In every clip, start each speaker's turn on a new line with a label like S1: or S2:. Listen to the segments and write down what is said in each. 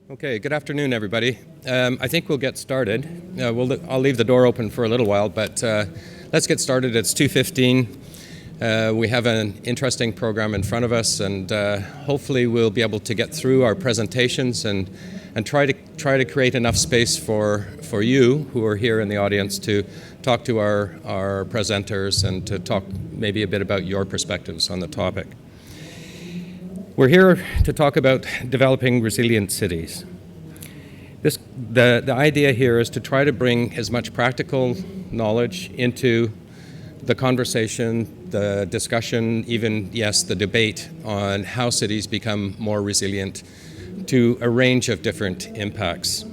S1: Okay, good afternoon, everybody. I think we'll get started. I'll leave the door open for a little while, but let's get started. It's 2:15. We have an interesting program in front of us, and hopefully we'll be able to get through our presentations and try to create enough space for you who are here in the audience to talk to our presenters and to talk maybe a bit about your perspectives on the topic. We're here to talk about developing resilient cities. The idea here is to try to bring as much practical knowledge into the conversation, the discussion, even, yes, the debate on how cities become more resilient to a range of different impacts.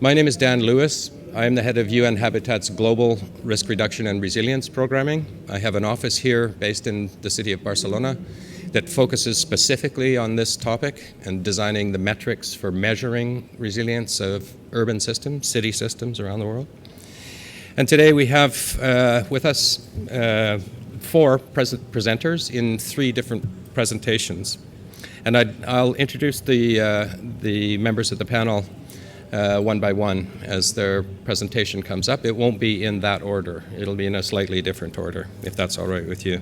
S1: My name is Dan Lewis. I am the head of UN Habitat's Global Risk Reduction and Resilience Programming. I have an office here based in the city of Barcelona that focuses specifically on this topic and designing the metrics for measuring resilience of urban systems, city systems around the world. And today we have with us four presenters in three different presentations. And I'll introduce the members of the panel one by one as their presentation comes up. It won't be in that order. It'll be in a slightly different order, if that's all right with you.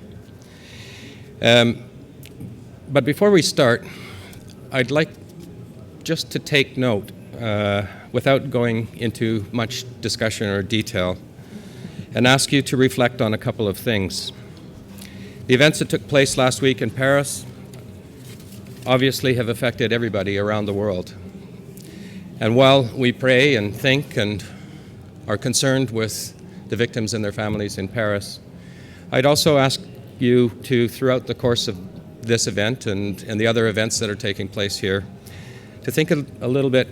S1: But before we start, I'd like just to take note, without going into much discussion or detail, and ask you to reflect on a couple of things. The events that took place last week in Paris obviously have affected everybody around the world. And while we pray and think and are concerned with the victims and their families in Paris, I'd also ask you to, throughout the course of this event and the other events that are taking place here, to think a little bit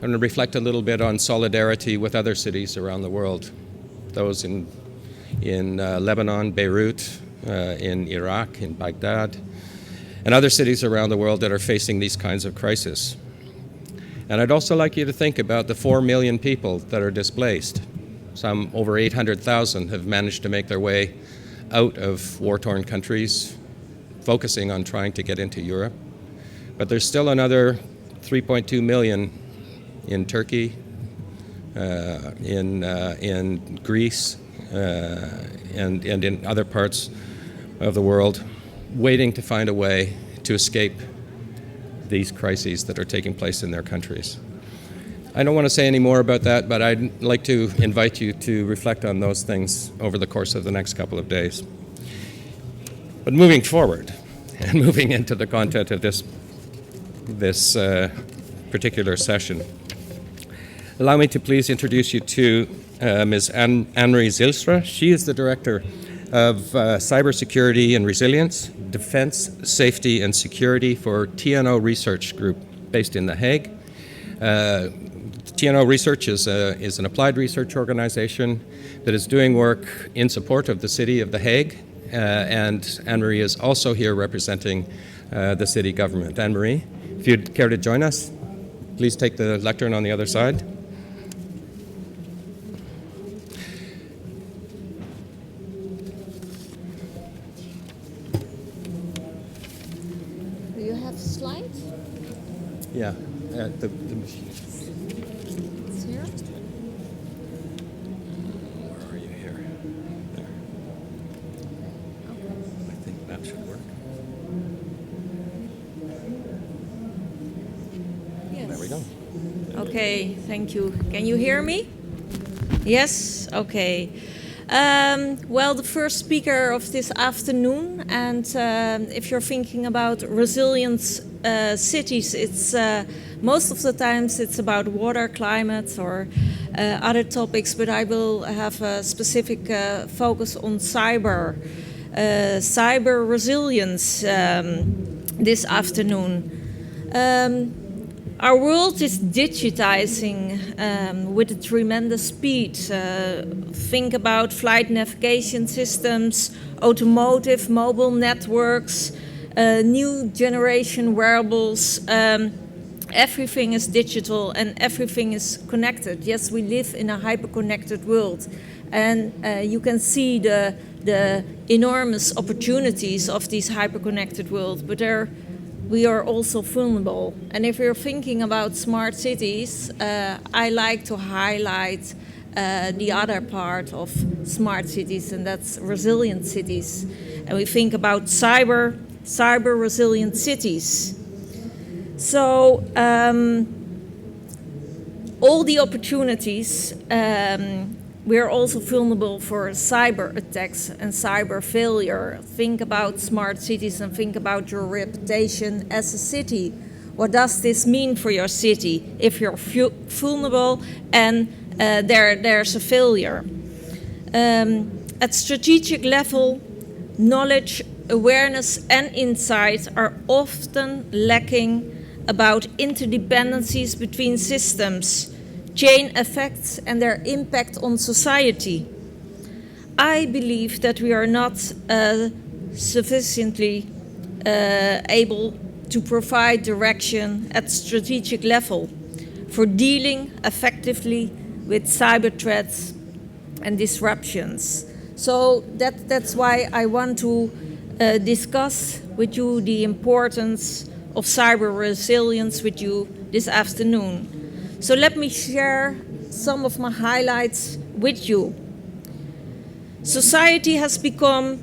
S1: and reflect a little bit on solidarity with other cities around the world. Those in Lebanon, Beirut, in Iraq, in Baghdad, and other cities around the world that are facing these kinds of crises. And I'd also like you to think about the 4 million people that are displaced. Some over 800,000 have managed to make their way out of war-torn countries, focusing on trying to get into Europe. But there's still another 3.2 million in Turkey, in Greece, and in other parts of the world, waiting to find a way to escape these crises that are taking place in their countries. I don't want to say any more about that, but I'd like to invite you to reflect on those things over the course of the next couple of days. But moving forward and moving into the content of this particular session, allow me to please introduce you to Ms. Anne-Marie Zielstra. She is the Director of Cybersecurity and Resilience, Defense, Safety and Security for TNO Research Group based in The Hague. TNO Research is an applied research organization that is doing work in support of the city of The Hague. And Anne-Marie is also here representing the city government. Anne-Marie, if you'd care to join us, please take the lectern on the other side.
S2: Do you have slides?
S1: Yeah, the machine.
S2: It's here.
S1: Where are you here? There. I think that should work.
S2: Yes.
S1: There we go.
S2: Okay, thank you. Can you hear me? Yes? Okay. Well, the first speaker of this afternoon, and if you're thinking about resilient cities, it's most of the times it's about water, climate, or other topics, but I will have a specific focus on cyber resilience this afternoon. Our world is digitizing with a tremendous speed. Think about flight navigation systems, automotive, mobile networks, new generation wearables. Everything is digital and everything is connected. Yes, we live in a hyper-connected world. And you can see the enormous opportunities of this hyper-connected world, but there are we are also vulnerable. And if we're thinking about smart cities, I like to highlight the other part of smart cities, and that's resilient cities. And we think about cyber resilient cities. So all the opportunities, we're also vulnerable for cyber attacks and cyber failure. Think about smart cities and think about your reputation as a city. What does this mean for your city if you're vulnerable and there's a failure? At strategic level, knowledge, awareness and insight are often lacking about interdependencies between systems, chain effects and their impact on society. I believe that we are not sufficiently able to provide direction at strategic level for dealing effectively with cyber threats and disruptions. So that's why I want to discuss with you the importance of cyber resilience with you this afternoon. So let me share some of my highlights with you. Society has become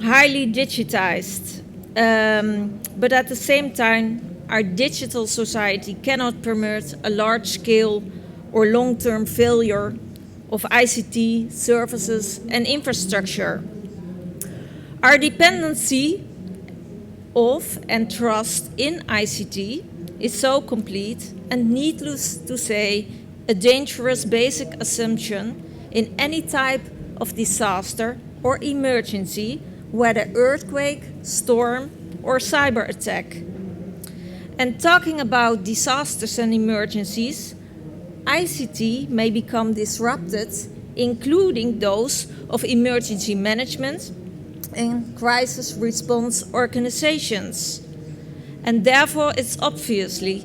S2: highly digitized, but at the same time, our digital society cannot permit a large-scale or long-term failure of ICT services and infrastructure. Our dependency of and trust in ICT is so complete and, needless to say, a dangerous basic assumption in any type of disaster or emergency, whether earthquake, storm, or cyber attack. And talking about disasters and emergencies, ICT may become disrupted, including those of emergency management and crisis response organizations. And therefore, it's obviously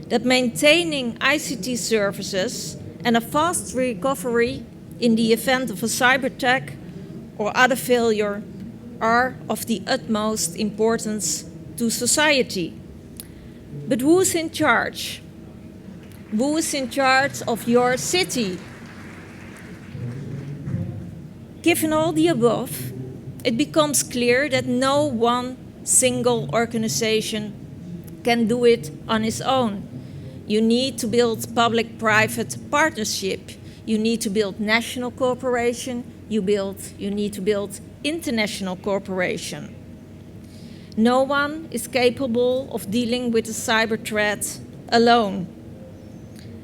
S2: that maintaining ICT services and a fast recovery in the event of a cyber attack or other failure are of the utmost importance to society. But who's in charge? Who is in charge of your city? Given all the above, it becomes clear that no one single organization can do it on its own. You need to build public-private partnership. You need to build national cooperation. You need to build international cooperation. No one is capable of dealing with a cyber threat alone.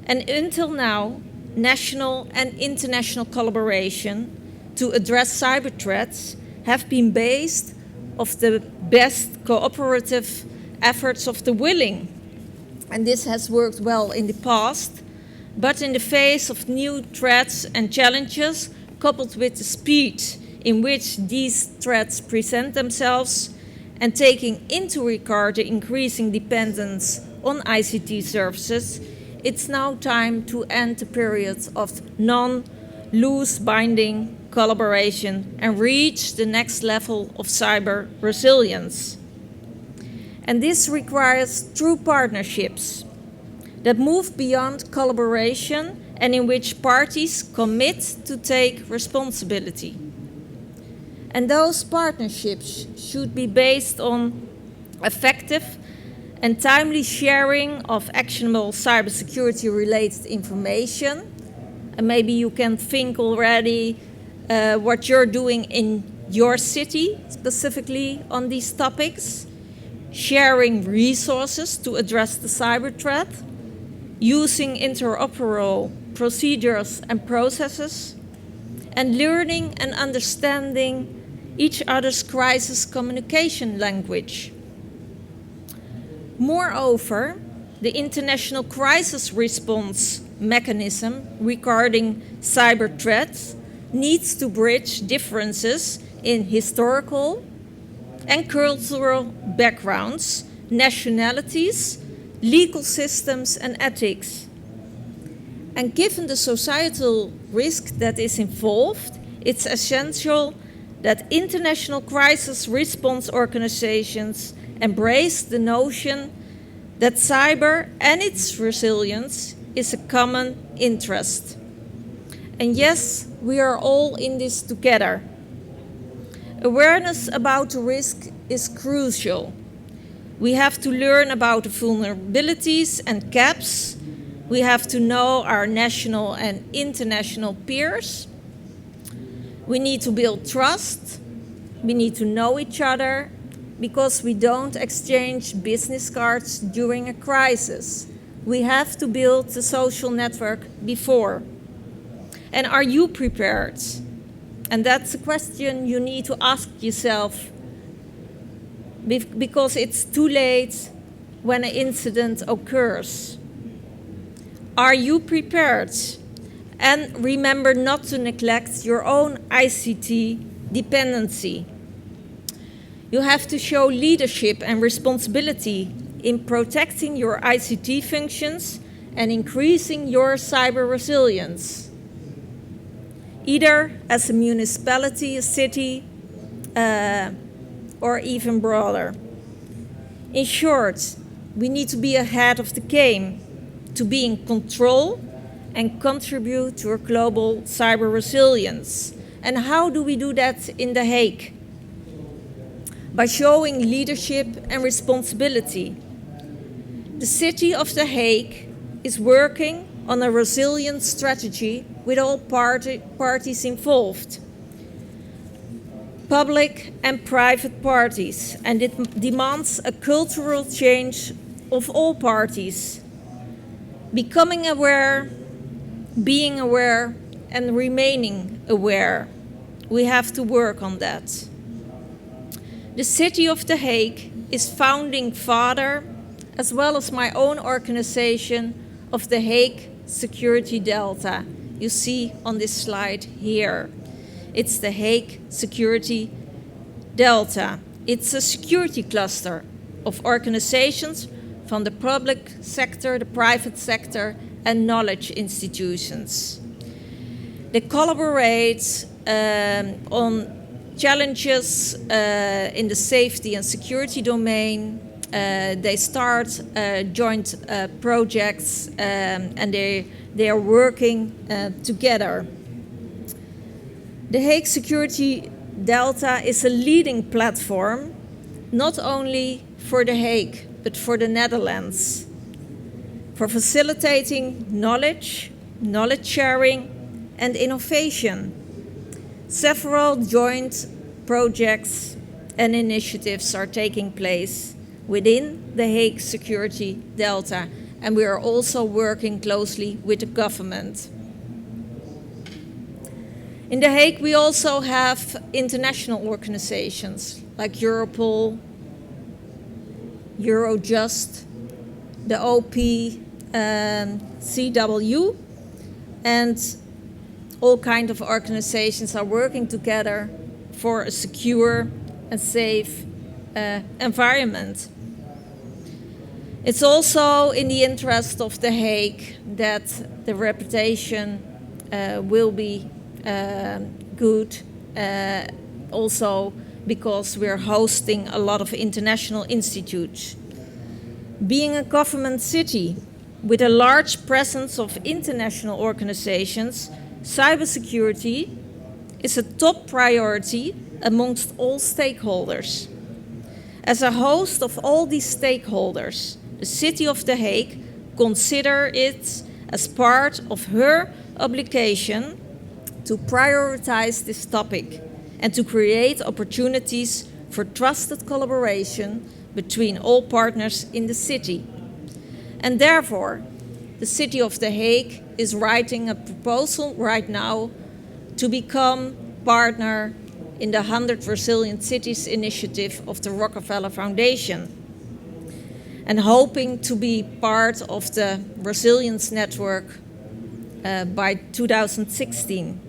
S2: And until now, national and international collaboration to address cyber threats have been based on the best cooperative efforts of the willing. And this has worked well in the past, but in the face of new threats and challenges, coupled with the speed in which these threats present themselves, and taking into regard the increasing dependence on ICT services, it's now time to end the period of non-loose binding collaboration and reach the next level of cyber resilience. And this requires true partnerships that move beyond collaboration and in which parties commit to take responsibility. And those partnerships should be based on effective and timely sharing of actionable cybersecurity-related information. And maybe you can think already what you're doing in your city, specifically on these topics. Sharing resources to address the cyber threat, using interoperable procedures and processes, and learning and understanding each other's crisis communication language. Moreover, the international crisis response mechanism regarding cyber threats needs to bridge differences in historical and cultural backgrounds, nationalities, legal systems and ethics. And given the societal risk that is involved, it's essential that international crisis response organizations embrace the notion that cyber and its resilience is a common interest. And yes, we are all in this together. Awareness about the risk is crucial. We have to learn about the vulnerabilities and gaps. We have to know our national and international peers. We need to build trust. We need to know each other, because we don't exchange business cards during a crisis. We have to build the social network before. And are you prepared? And that's a question you need to ask yourself, because it's too late when an incident occurs. Are you prepared? And remember not to neglect your own ICT dependency. You have to show leadership and responsibility in protecting your ICT functions and increasing your cyber resilience, either as a municipality, a city, or even broader. In short, we need to be ahead of the game, to be in control and contribute to a global cyber resilience. And how do we do that in The Hague? By showing leadership and responsibility. The city of The Hague is working on a resilience strategy with all parties involved, public and private parties, and it demands a cultural change of all parties. Becoming aware, being aware, and remaining aware. We have to work on that. The City of The Hague is founding father, as well as my own organization, of The Hague Security Delta. You see on this slide here. It's The Hague Security Delta. It's a security cluster of organizations from the public sector, the private sector, and knowledge institutions. They collaborate on challenges in the safety and security domain. They start joint projects and they are working together. The Hague Security Delta is a leading platform, not only for The Hague, but for the Netherlands, for facilitating knowledge sharing, and innovation. Several joint projects and initiatives are taking place within the Hague Security Delta, and we are also working closely with the government. In The Hague, we also have international organizations like Europol, Eurojust, the OPCW, and all kinds of organizations are working together for a secure and safe environment. It's also in the interest of The Hague that the reputation will be good, also because we're hosting a lot of international institutes. Being a government city with a large presence of international organizations, cybersecurity is a top priority amongst all stakeholders. As a host of all these stakeholders, the City of The Hague considers it as part of her obligation to prioritize this topic and to create opportunities for trusted collaboration between all partners in the city. And therefore, the City of The Hague is writing a proposal right now to become partner in the 100 Resilient Cities initiative of the Rockefeller Foundation, and hoping to be part of the Resilience Network by 2016.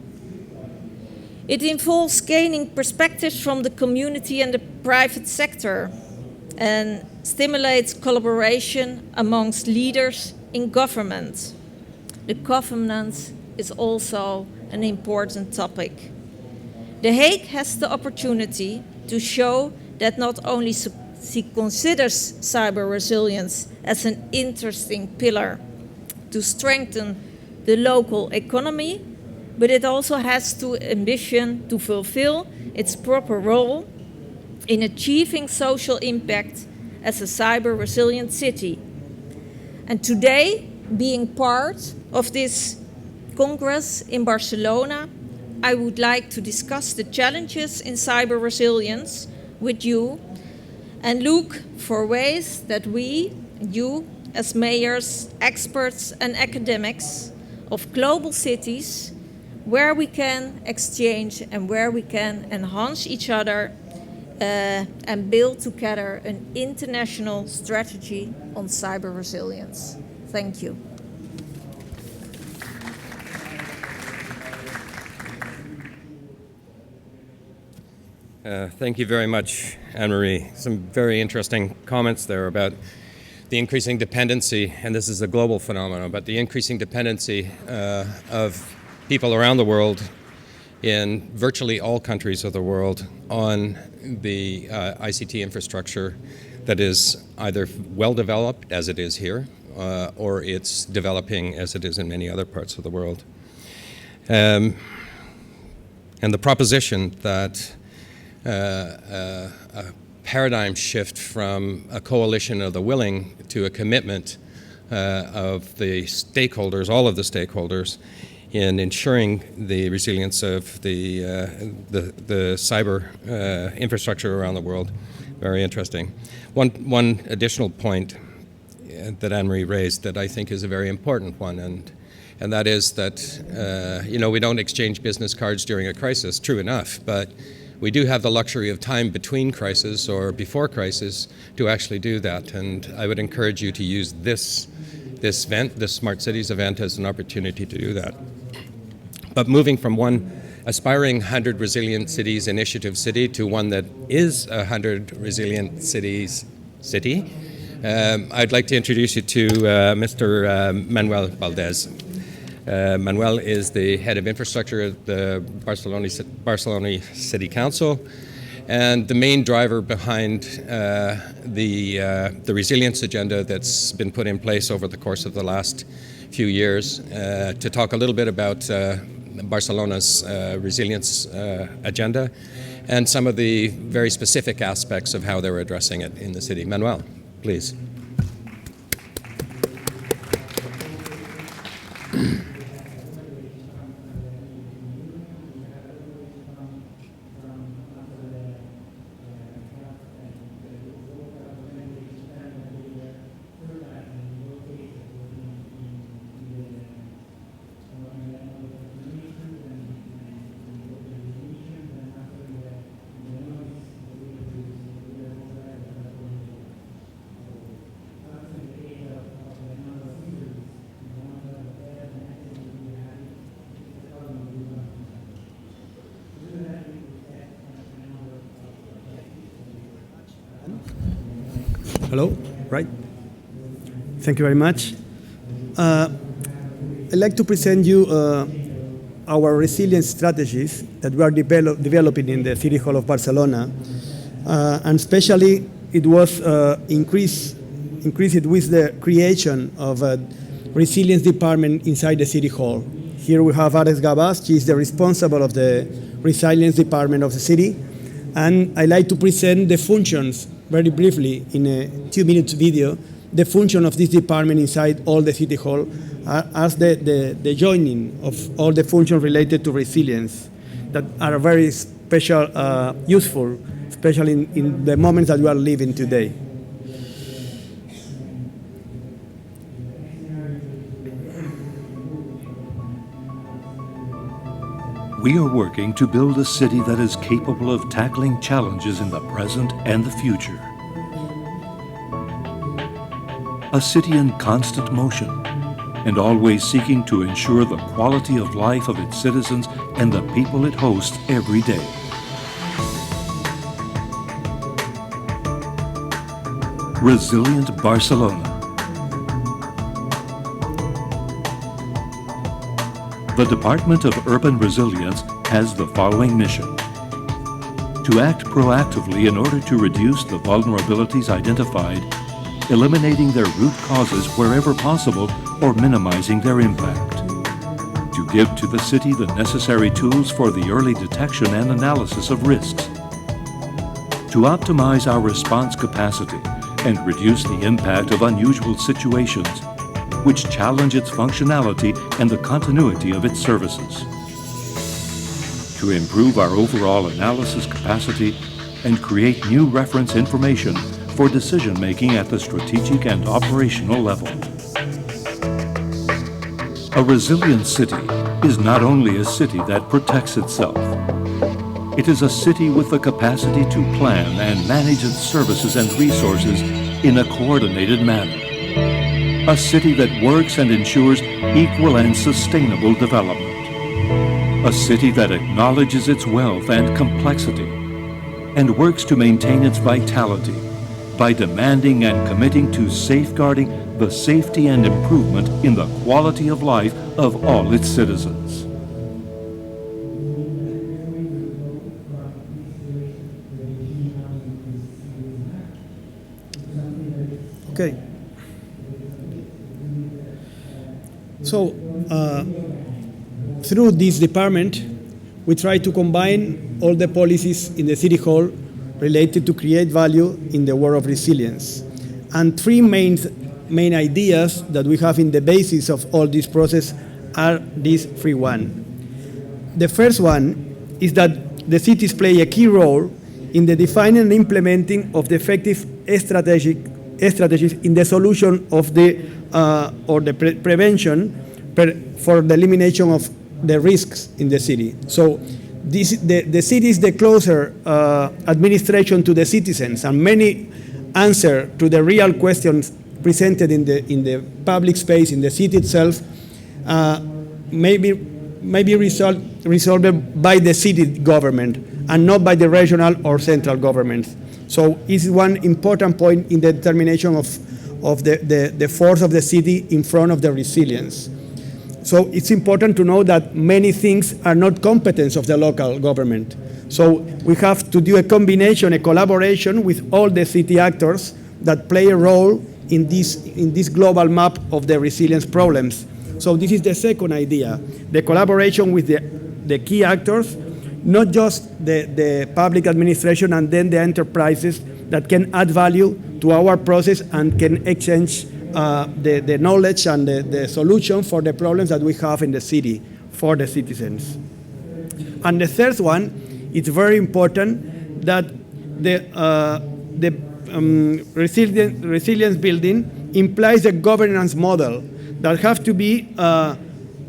S2: It involves gaining perspectives from the community and the private sector and stimulates collaboration amongst leaders in government. The governance is also an important topic. The Hague has the opportunity to show that not only considers cyber resilience as an interesting pillar to strengthen the local economy, but it also has to ambition to fulfill its proper role in achieving social impact as a cyber resilient city. And today, being part of this Congress in Barcelona, I would like to discuss the challenges in cyber resilience with you and look for ways that we, you as mayors, experts and academics of global cities, where we can exchange and where we can enhance each other and build together an international strategy on cyber resilience. Thank you.
S1: Thank you very much, Anne-Marie. Some very interesting comments there about the increasing dependency, and this is a global phenomenon, but the increasing dependency of people around the world in virtually all countries of the world on the ICT infrastructure that is either well developed, as it is here, or it's developing as it is in many other parts of the world. And the proposition that a paradigm shift from a coalition of the willing to a commitment of the stakeholders, all of the stakeholders, in ensuring the resilience of the cyber infrastructure around the world. Very interesting. One additional point that Anne-Marie raised that I think is a very important one, and that is that we don't exchange business cards during a crisis. True enough, but we do have the luxury of time between crisis or before crisis to actually do that. And I would encourage you to use this event, this Smart Cities event, as an opportunity to do that. But moving from one aspiring 100 Resilient Cities initiative city to one that is a 100 Resilient Cities city, I'd like to introduce you to Mr. Manuel Valdés. Manuel is the head of infrastructure at the Barcelona City Council and the main driver behind the resilience agenda that's been put in place over the course of the last few years to talk a little bit about Barcelona's resilience agenda and some of the very specific aspects of how they're addressing it in the city. Manuel, please.
S3: Hello, right? Thank you very much. I'd like to present you our resilience strategies that we are developing in the City Hall of Barcelona, and especially it was increased with the creation of a resilience department inside the City Hall. Here we have Ares Gabas. She is the responsible of the resilience department of the city, and I'd like to present the functions very briefly in a 2-minute video, the function of this department inside all the City Hall as the joining of all the functions related to resilience that are very special, useful, especially in the moments that we are living today.
S4: We are working to build a city that is capable of tackling challenges in the present and the future. A city in constant motion and always seeking to ensure the quality of life of its citizens and the people it hosts every day. Resilient Barcelona. The Department of Urban Resilience has the following mission: to act proactively in order to reduce the vulnerabilities identified, eliminating their root causes wherever possible or minimizing their impact. To give to the city the necessary tools for the early detection and analysis of risks. To optimize our response capacity and reduce the impact of unusual situations, which challenge its functionality and the continuity of its services. To improve our overall analysis capacity and create new reference information for decision-making at the strategic and operational level. A resilient city is not only a city that protects itself. It is a city with the capacity to plan and manage its services and resources in a coordinated manner. A city that works and ensures equal and sustainable development. A city that acknowledges its wealth and complexity and works to maintain its vitality by demanding and committing to safeguarding the safety and improvement in the quality of life of all its citizens.
S3: Okay. So, through this department, we try to combine all the policies in the City Hall related to create value in the world of resilience. And three main ideas that we have in the basis of all this process are these three one. The first one is that the cities play a key role in the defining and implementing of the effective strategies in the solution of the or the prevention for the elimination of the risks in the city. So the city is the closer administration to the citizens, and many answer to the real questions presented in the public space, in the city itself, may be resolved by the city government and not by the regional or central governments. So it's one important point in the determination of the force of the city in front of the resilience. So it's important to know that many things are not competence of the local government. So we have to do a combination, a collaboration with all the city actors that play a role in this global map of the resilience problems. So this is the second idea, the collaboration with the key actors, not just the public administration and then the enterprises that can add value to our process and can exchange the knowledge and the solution for the problems that we have in the city for the citizens. And the third one, it's very important that the resilience building implies a governance model that have to be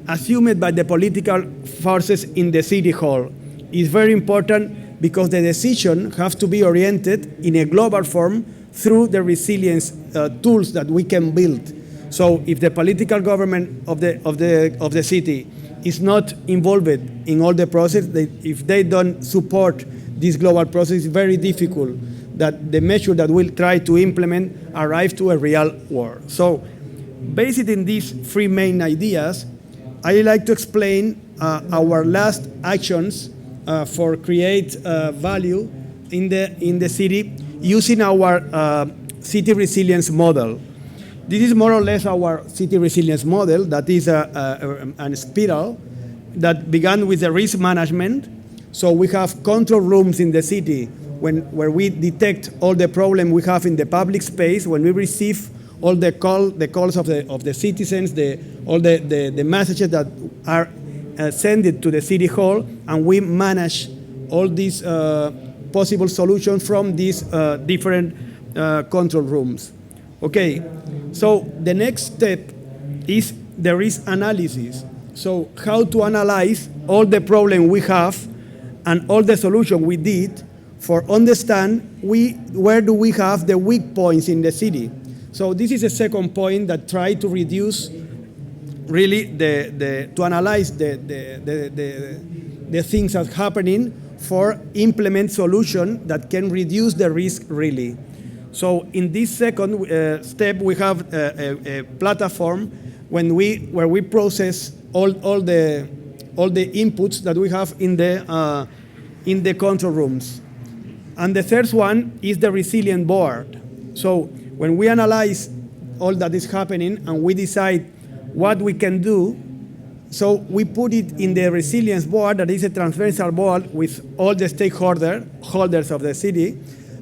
S3: assumed by the political forces in the city hall. It's very important because the decision has to be oriented in a global form through the resilience tools that we can build. So if the political government of the city is not involved in all the process, if they don't support this global process, it's very difficult that the measure that we'll try to implement arrive to a real world. So based in these three main ideas, I like to explain our last actions for create value in the city using our city resilience model. This is more or less our city resilience model that is a spiral that began with the risk management. So we have control rooms in the city where we detect all the problem we have in the public space, when we receive all the calls of the citizens, all the messages that are sent to the city hall, and we manage all these possible solutions from these different control rooms. Okay, so the next step is the risk analysis. So how to analyze all the problem we have and all the solution we did for understand where do we have the weak points in the city. So this is a second point that try to reduce really to analyze the things that are happening for implement solution that can reduce the risk really. So in this second step, we have a platform where we process all the inputs that we have in the control rooms. And the third one is the resilient board. So when we analyze all that is happening and we decide what we can do, so we put it in the resilience board, that is a transversal board with all the stakeholders of the city.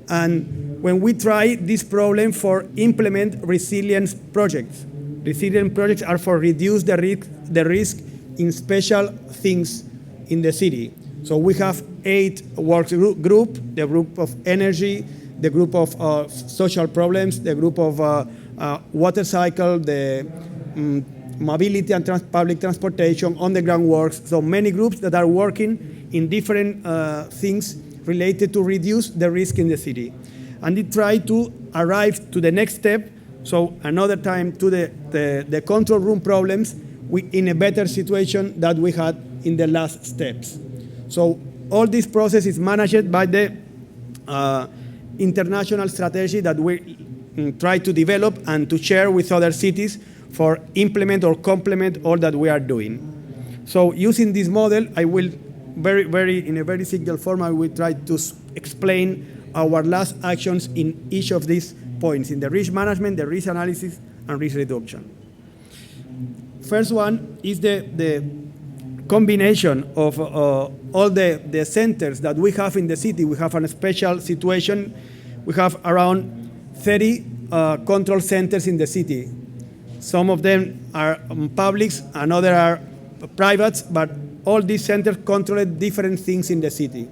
S3: And when we try this problem for implement resilience projects. Resilient projects are for reduce the risk in special things in the city. So we have 8 work group, the group of energy, the group of social problems, the group of water cycle, the mobility and public transportation, on-the-ground works. So many groups that are working in different things related to reduce the risk in the city. And they try to arrive to the next step, so another time to the control room problems in a better situation that we had in the last steps. So all this process is managed by the international strategy that we try to develop and to share with other cities for implement or complement all that we are doing. So using this model, I will in a very single form, I will try to explain our last actions in each of these points, in the risk management, the risk analysis, and risk reduction. First one is the combination of all the centers that we have in the city. We have a special situation. We have around 30 control centers in the city. Some of them are publics and others are privates, but all these centers control different things in the city.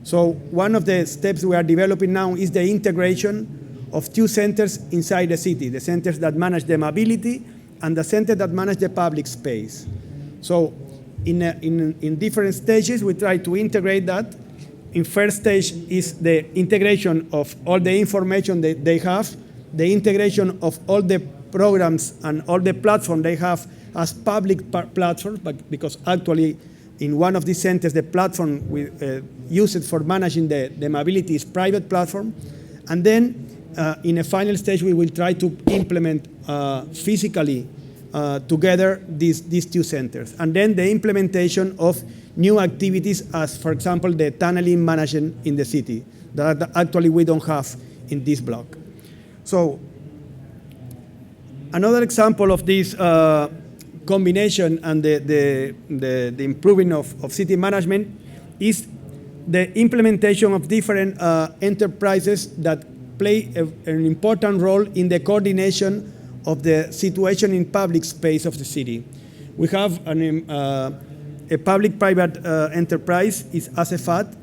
S3: So one of the steps we are developing now is the integration of 2 centers inside the city, the centers that manage the mobility and the center that manage the public space. So in different stages, we try to integrate that. In first stage is the integration of all the information that they have, the integration of all the programs and all the platforms they have as public platforms, but because actually in one of these centers, the platform we use it for managing the mobility is private platform. And then in a final stage, we will try to implement physically together these 2 centers. And then the implementation of new activities as, for example, the tunneling management in the city that actually we don't have in this block. So another example of this combination and the improving of city management is the implementation of different enterprises that play an important role in the coordination of the situation in public space of the city. We have a public-private enterprise, is ASEFAT,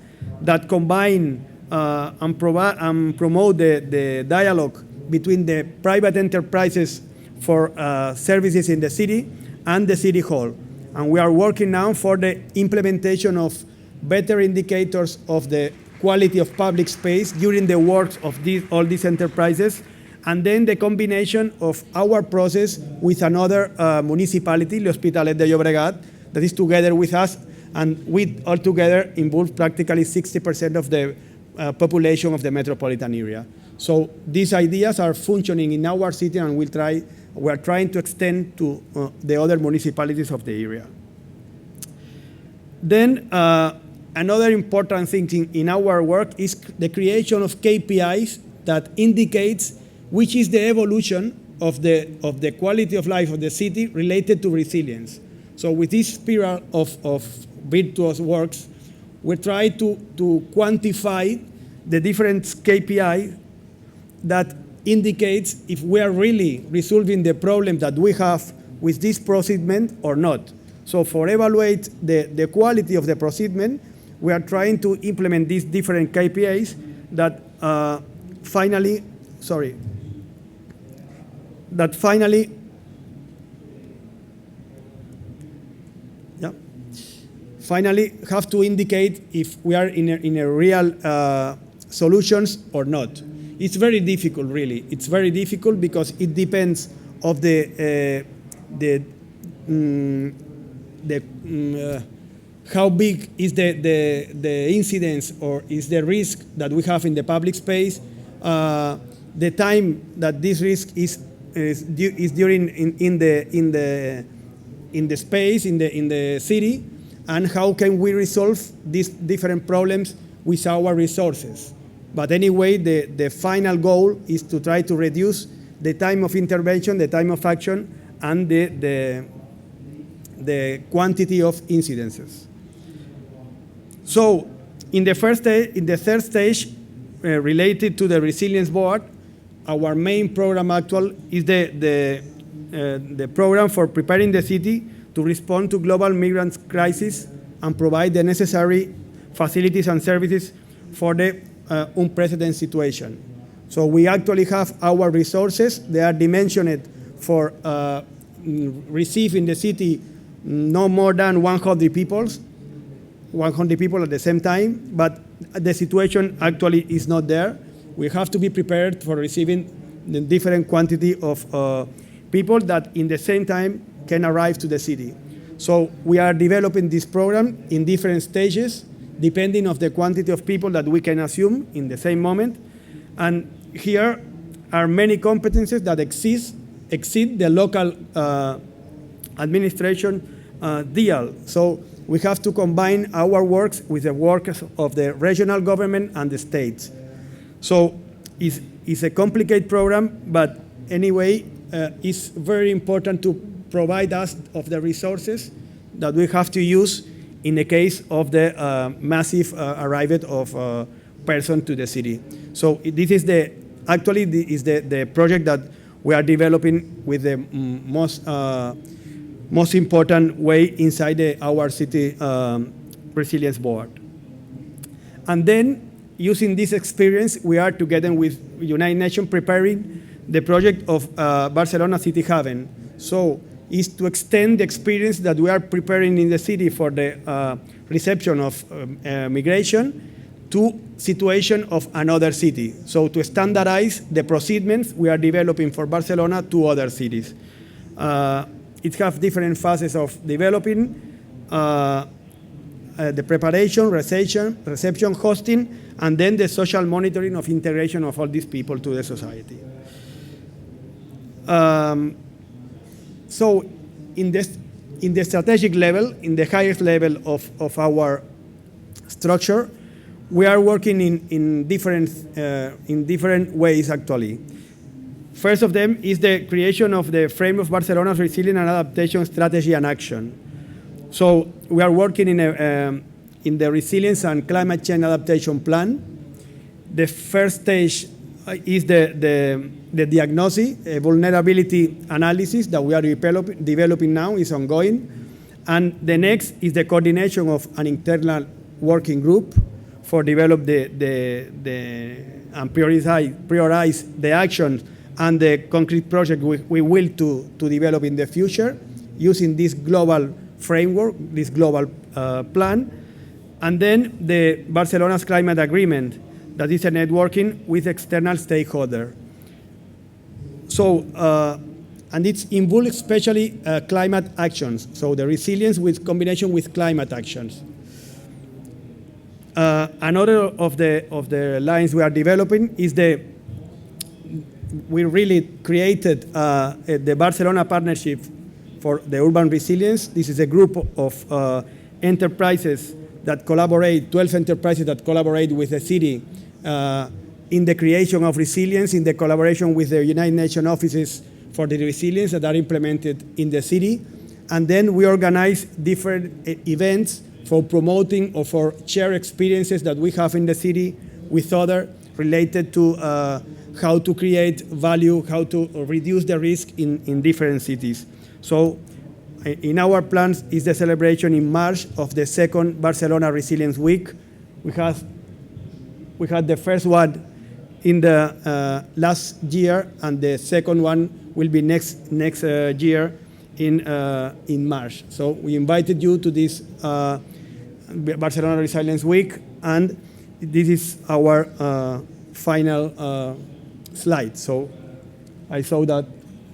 S3: that combine and promote the dialogue between the private enterprises for services in the city and the city hall. And we are working now for the implementation of better indicators of the quality of public space during the works of all these enterprises, and then the combination of our process with another municipality, L'Hospitalet de Llobregat, that is together with us, and we all together involve practically 60% of the population of the metropolitan area. So these ideas are functioning in our city, and we are trying to extend to the other municipalities of the area. Then another important thing in our work is the creation of KPIs that indicates which is the evolution of the quality of life of the city related to resilience. So with this spiral of virtuous works, we try to quantify the different KPI that indicates if we are really resolving the problem that we have with this procedement or not. So for evaluate the quality of the procedement, we are trying to implement these different KPIs that finally have to indicate if we are in a real solutions or not. It's very difficult, really. It's very difficult because it depends of how big is the incidence or is the risk that we have in the public space, the time that this risk is during in the space in the city, and how can we resolve these different problems with our resources. But anyway, the final goal is to try to reduce the time of intervention, the time of action, and the quantity of incidences. So in the third stage, related to the resilience board, our main program actual is the program for preparing the city to respond to global migrant crisis and provide the necessary facilities and services for the unprecedented situation. So we actually have our resources. They are dimensioned for receiving the city no more than 100 people at the same time, but the situation actually is not there. We have to be prepared for receiving the different quantity of people that in the same time can arrive to the city. So we are developing this program in different stages, depending on the quantity of people that we can assume in the same moment. And here are many competences that exceed the local administration deal. So we have to combine our works with the works of the regional government and the states. So it's a complicated program, but anyway, it's very important to provide us of the resources that we have to use in the case of the massive arrival of person to the city. So this is the project that we are developing with the most important way inside our city resilience board. And then, using this experience, we are together with United Nations preparing the project of Barcelona City Haven. So is to extend the experience that we are preparing in the city for the reception of migration to situation of another city. So to standardize the procedures we are developing for Barcelona to other cities. It has different phases of developing, the preparation, reception, hosting, and then the social monitoring of integration of all these people to the society. So in the strategic level, in the highest level of our structure, we are working in different ways actually. First of them is the creation of the frame of Barcelona's resilience and adaptation strategy and action. So we are working in the resilience and climate change adaptation plan. The first stage is the diagnosis, vulnerability analysis that we are developing now is ongoing. And the next is the coordination of an internal working group for develop and prioritize the actions and the concrete project we will to develop in the future using this global framework, this global plan. And then the Barcelona's climate agreement, that is a networking with external stakeholders. So, and it's involved especially climate actions, so the resilience with combination with climate actions. Another of the lines we are developing is we really created the Barcelona Partnership for the Urban Resilience. This is a group of enterprises that collaborate, 12 enterprises that collaborate with the city in the creation of resilience, in the collaboration with the United Nations offices for the resilience that are implemented in the city. And then we organize different events for promoting or for share experiences that we have in the city with others related to how to create value, how to reduce the risk in different cities. So in our plans is the celebration in March of the second Barcelona Resilience Week. We had the first one in the last year, and the second one will be next year in March. So we invited you to this Barcelona Resilience Week, and this is our final slide. So I saw that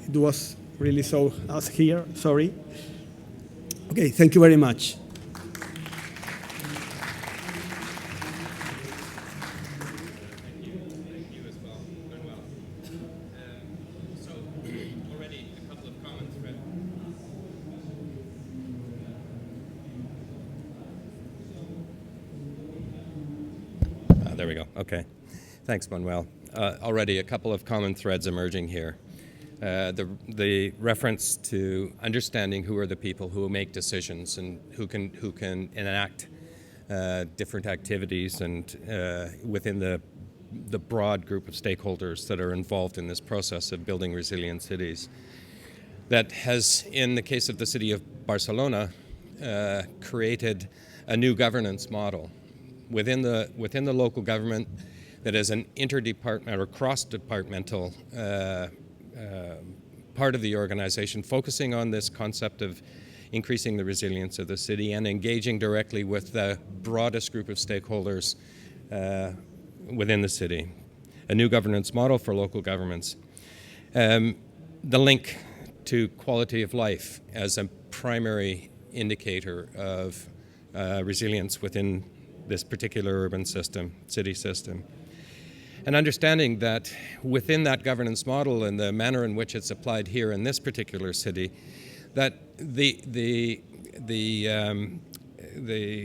S3: it was really so us here, sorry. Okay, thank you very much.
S1: Thank you as well, Manuel. So already a couple of comments, Fred. There we go, okay. Thanks, Manuel. Already a couple of common threads emerging here. The reference to understanding who are the people who make decisions and who can enact different activities and within the broad group of stakeholders that are involved in this process of building resilient cities. That has, in the case of the city of Barcelona, created a new governance model within the local government that is an interdepartmental or cross-departmental part of the organization, focusing on this concept of increasing the resilience of the city and engaging directly with the broadest group of stakeholders within the city. A new governance model for local governments. The link to quality of life as a primary indicator of resilience within this particular urban system, city system. And understanding that within that governance model and the manner in which it's applied here in this particular city, that the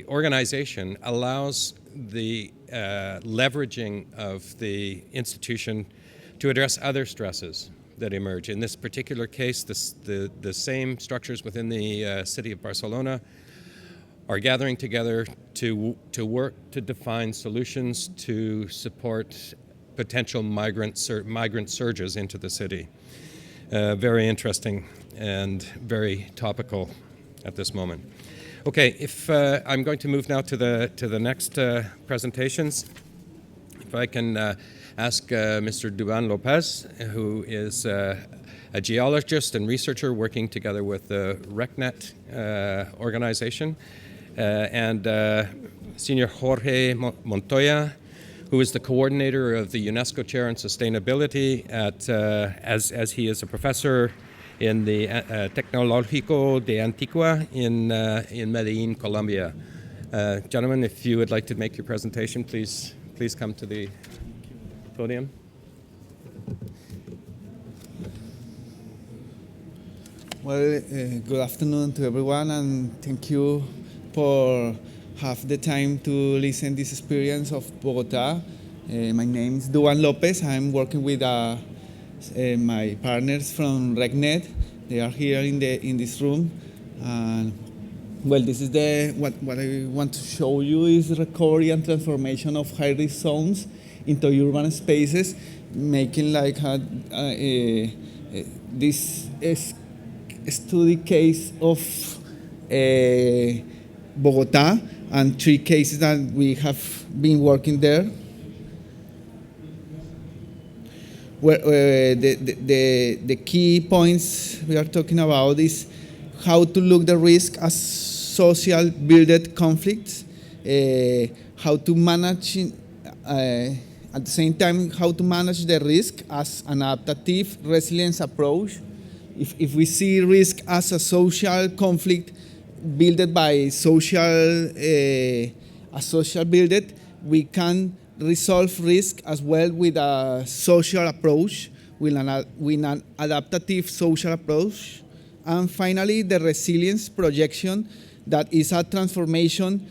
S1: organization allows the leveraging of the institution to address other stresses that emerge. In this particular case, the same structures within the city of Barcelona are gathering together to work to define solutions to support potential migrant surges into the city. Very interesting and very topical at this moment. Okay, if I'm going to move now to the next presentations. If I can ask Mr. Duván López, who is a geologist and researcher working together with the RECNET organization, and Senior Jorge Montoya, who is the coordinator of the UNESCO Chair in Sustainability at, as he is a professor in the Tecnológico de Antioquia in Medellin, Colombia. Gentlemen, if you would like to make your presentation, please come to the podium.
S5: Well, good afternoon to everyone, and thank you for have the time to listen this experience of Bogota. My name is Duván López. I'm working with my partners from RECNET. They are here in this room. Well, this is what I want to show you is recovery and transformation of high-risk zones into urban spaces, making like this study case of Bogota and 3 cases that we have been working there. Where the key points we are talking about is how to look the risk as social built conflicts, how to manage at the same time how to manage the risk as an adaptive resilience approach. If we see risk as a social conflict built by social build, we can resolve risk as well with a social approach, with an adaptive social approach. And finally, the resilience projection, that is a transformation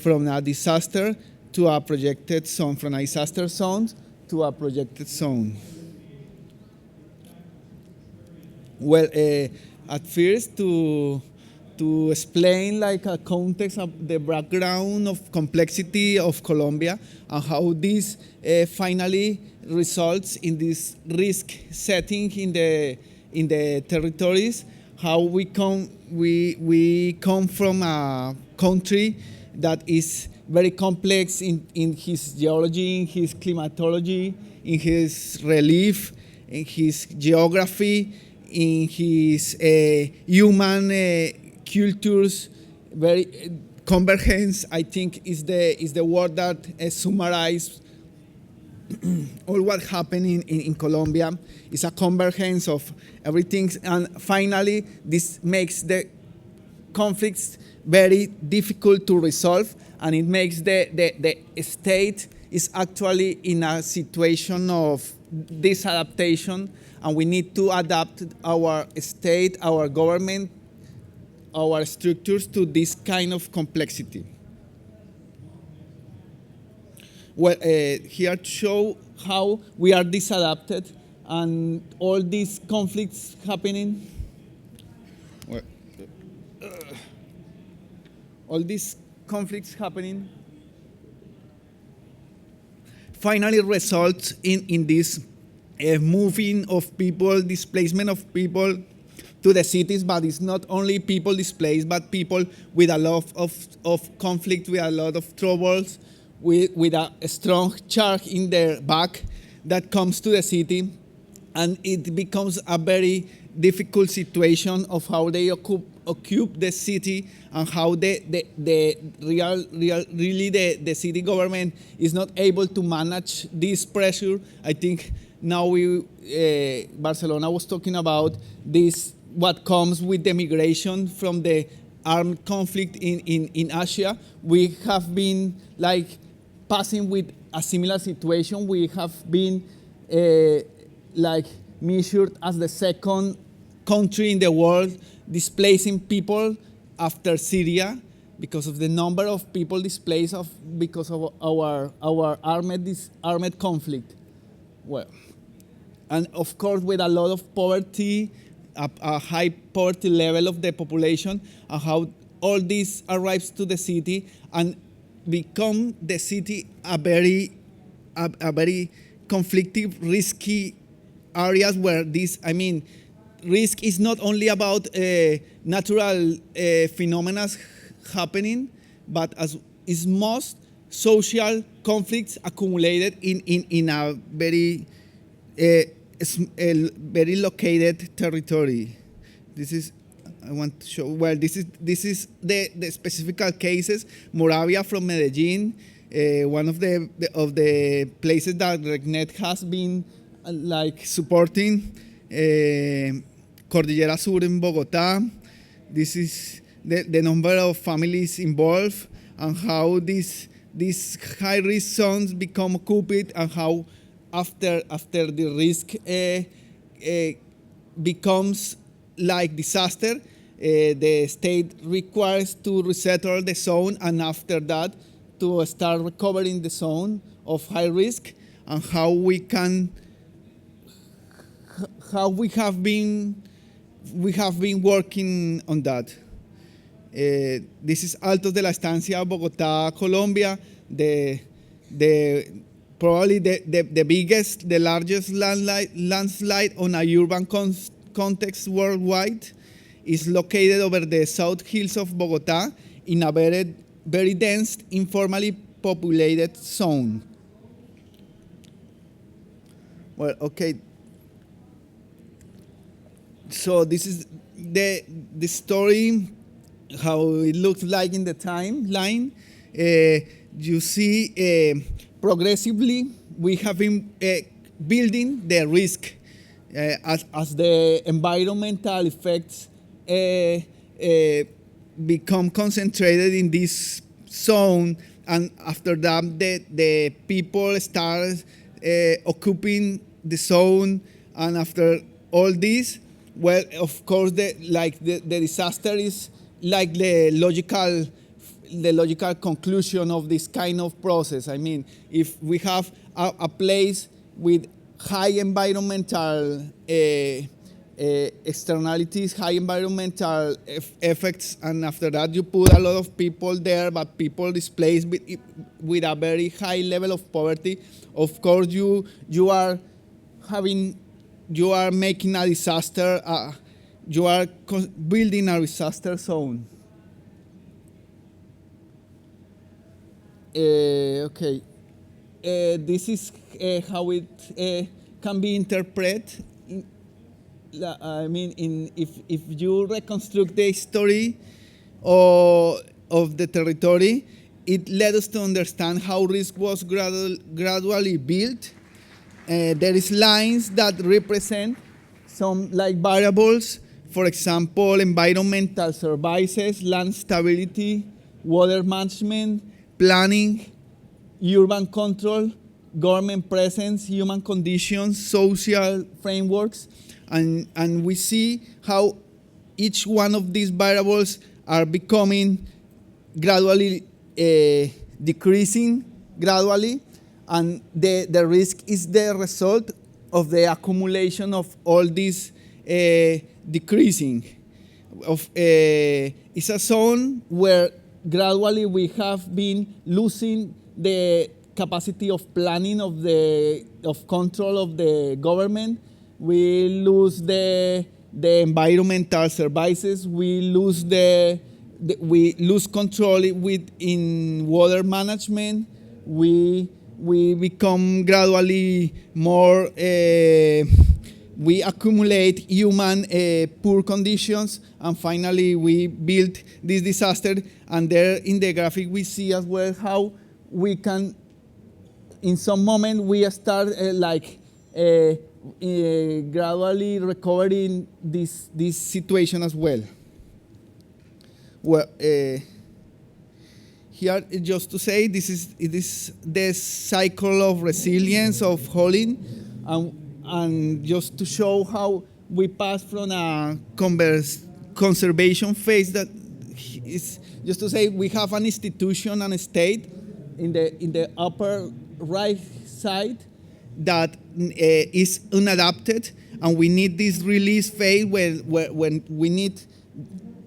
S5: from a disaster to a projected zone, from a disaster zone to a projected zone. Well, at first, to explain like a context of the background of complexity of Colombia and how this finally results in this risk setting in the territories, how we come from a country that is very complex in his geology, in his climatology, in his relief, in his geography, in his human cultures. Very convergence, I think, is the word that summarizes all what happened in Colombia. It's a convergence of everything, and finally, this makes the conflicts very difficult to resolve, and it makes the state is actually in a situation of disadaptation, and we need to adapt our state, our government, our structures to this kind of complexity. Well, here to show how we are disadapted and all these conflicts happening. Well, all these conflicts happening finally results in this moving of people, displacement of people to the cities, but it's not only people displaced, but people with a lot of conflict, with a lot of troubles, with a strong charge in their back that comes to the city, and it becomes a very difficult situation of how they occupy the city and how the city government is not able to manage this pressure. I think now Barcelona was talking about this, what comes with the migration from the armed conflict in Asia. We have been like passing with a similar situation. We have been like measured as the second country in the world displacing people after Syria because of the number of people displaced because of our armed conflict. Well, and of course with a lot of poverty, a high poverty level of the population, and how all this arrives to the city and become the city a very conflictive, risky areas where this, I mean, risk is not only about natural phenomena happening, but as is most social conflicts accumulated in a very very located territory. This is, I want to show, well, this is the specific cases. Moravia from Medellin, one of the places that RECNET has been like supporting. Cordillera Sur in Bogota. This is the number of families involved and how these high-risk zones become occupied, and how after the risk becomes like disaster, the state requires to resettle the zone, and after that to start recovering the zone of high risk, and how we have been working on that. This is Altos de la Estancia, Bogota, Colombia. Probably the biggest, the largest landslide on a urban context worldwide is located over the south hills of Bogota in a very dense, informally populated zone. Well, okay. So this is the story, how it looks like in the timeline. You see, progressively we have been building the risk as the environmental effects become concentrated in this zone, and after that the people start occupying the zone, and after all this, well, of course, the disaster is like the logical conclusion of this kind of process. I mean, if we have a place with high environmental externalities, high environmental effects, and after that you put a lot of people there, but people displaced with a very high level of poverty, of course you are making a disaster, you are building a disaster zone. Okay, this is how it can be interpreted. I mean, if you reconstruct the history of the territory, it led us to understand how risk was gradually built. There is lines that represent some like variables, for example, environmental services, land stability, water management, planning, urban control, government presence, human conditions, social frameworks, and we see how each one of these variables are becoming gradually decreasing gradually, and the risk is the result of the accumulation of all this decreasing. It's a zone where gradually we have been losing the capacity of planning of control of the government. We lose the environmental services. We lose we lose control in water management. We become gradually more. We accumulate human poor conditions, and finally we build this disaster. And there in the graphic we see as well how we can, in some moment, we start gradually recovering this situation as well. Well, here just to say this is the cycle of resilience of Holland, and just to show how we pass from a conservation phase that is just to say we have an institution and a state in the upper right side that is unadapted, and we need this release phase when we need,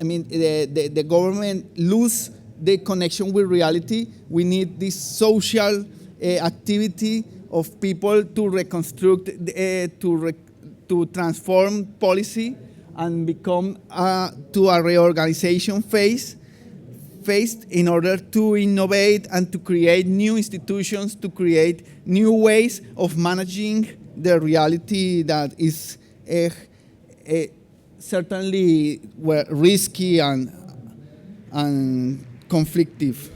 S5: the government lose the connection with reality. We need this social activity of people to reconstruct, to transform policy and become to a reorganization phase in order to innovate and to create new institutions, to create new ways of managing the reality that is certainly risky and conflictive.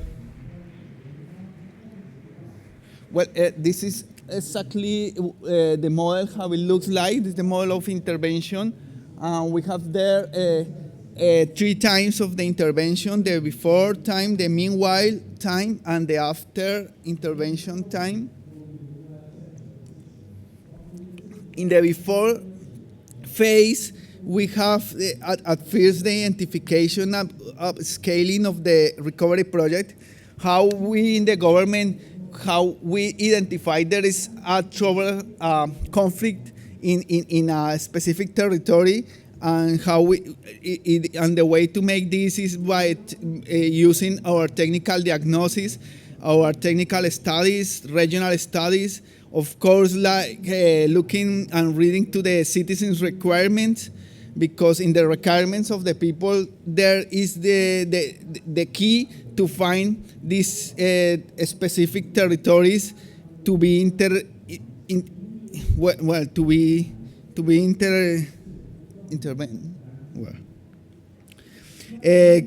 S5: Well, this is exactly the model, how it looks like. This is the model of intervention. We have there 3 times of the intervention: the before time, the meanwhile time, and the after intervention time. In the before phase, we have at first the identification of scaling of the recovery project, how we in the government, how we identify there is a trouble, conflict in a specific territory, and how and the way to make this is by using our technical diagnosis, our technical studies, regional studies, of course, like looking and reading to the citizens' requirements, because in the requirements of the people there is the key to find these specific territories to be intervened. Well,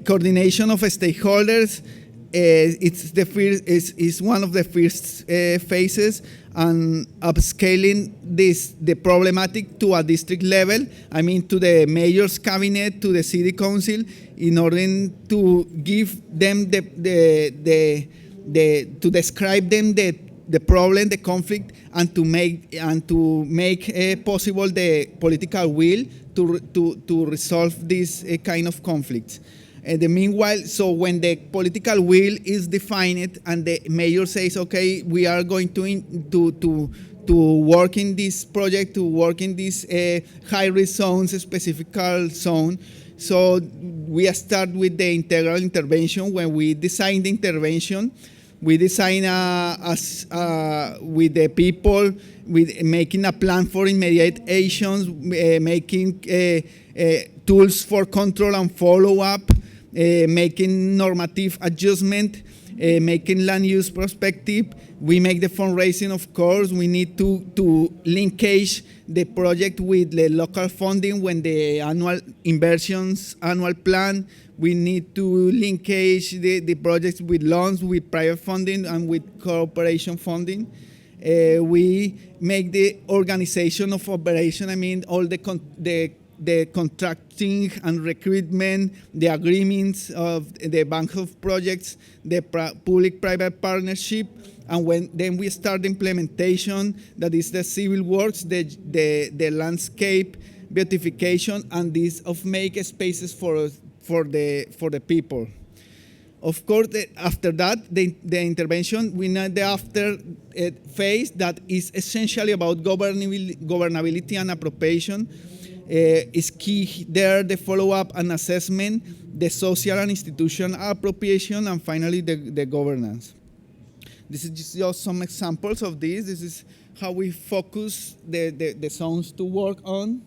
S5: coordination of stakeholders. It's the first is one of the first phases, and upscaling the problematic to a district level. To the mayor's cabinet, to the city council, in order to give them to describe them the problem, the conflict, and to make possible the political will to resolve this kind of conflicts. Meanwhile, so when the political will is defined and the mayor says, okay, we are going to work in this project, to work in this high-risk zones, specific zone. So we start with the integral intervention. When we design the intervention, we design with the people, with making a plan for immediate actions, making tools for control and follow-up, making normative adjustment, making land use perspective. We make the fundraising, of course. We need to linkage the project with the local funding when the annual plan. We need to linkage the projects with loans, with private funding, and with cooperation funding. We make the organization of operation, all the contracting and recruitment, the agreements of the bank of projects, the public-private partnership, and then we start the implementation, that is the civil works, the landscape beautification, and this of make spaces for the people. Of course, after that, the intervention, we need the after phase that is essentially about governability and appropriation. Is key there, the follow-up and assessment, the social and institutional appropriation, and finally the governance. This is just some examples of this. This is how we focus the zones to work on.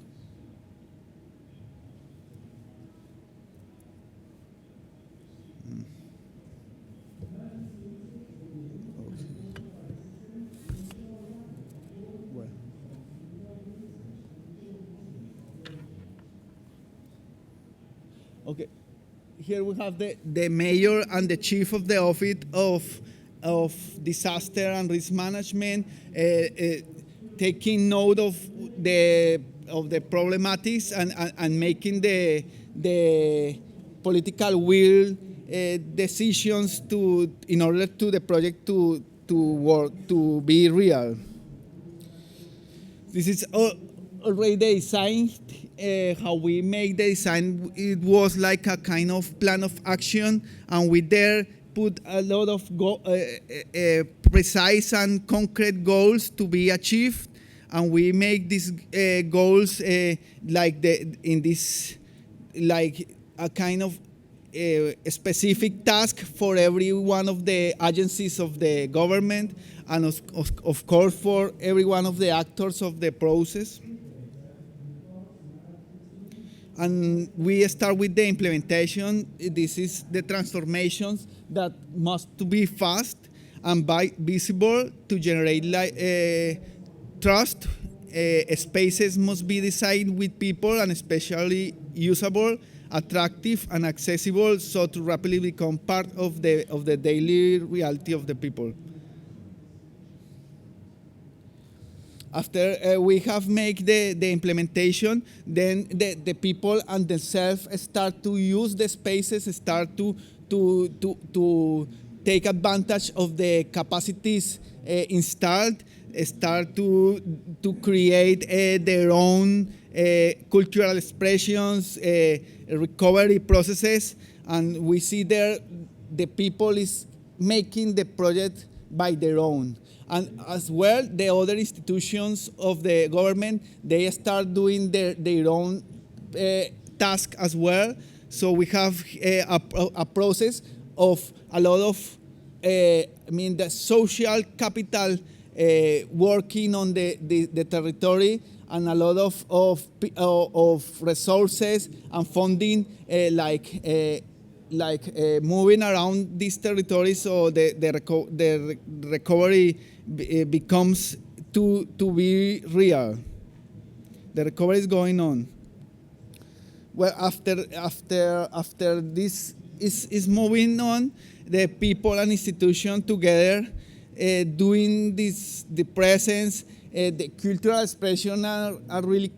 S5: Okay, here we have the mayor and the chief of the office of disaster and risk management, taking note of the problematics and making the political will decisions in order to the project to work, to be real. This is already the design. How we make the design, it was like a kind of plan of action, and we there put a lot of precise and concrete goals to be achieved, and we make these goals like a kind of specific task for every one of the agencies of the government, and of course for every one of the actors of the process. And we start with the implementation. This is the transformations that must to be fast and visible to generate trust. Spaces must be designed with people and especially usable, attractive, and accessible, so to rapidly become part of the daily reality of the people. After we have made the implementation, then the people and themselves start to use the spaces, start to take advantage of the capacities installed, start to create their own cultural expressions, recovery processes, and we see there the people is making the project by their own. And as well, the other institutions of the government, they start doing their own task as well. So we have a process of a lot of, the social capital working on the territory, and a lot of resources and funding moving around these territories, so the recovery becomes to be real. The recovery is going on. Well, after this is moving on, the people and institutions together doing this, the presence, the cultural expression are really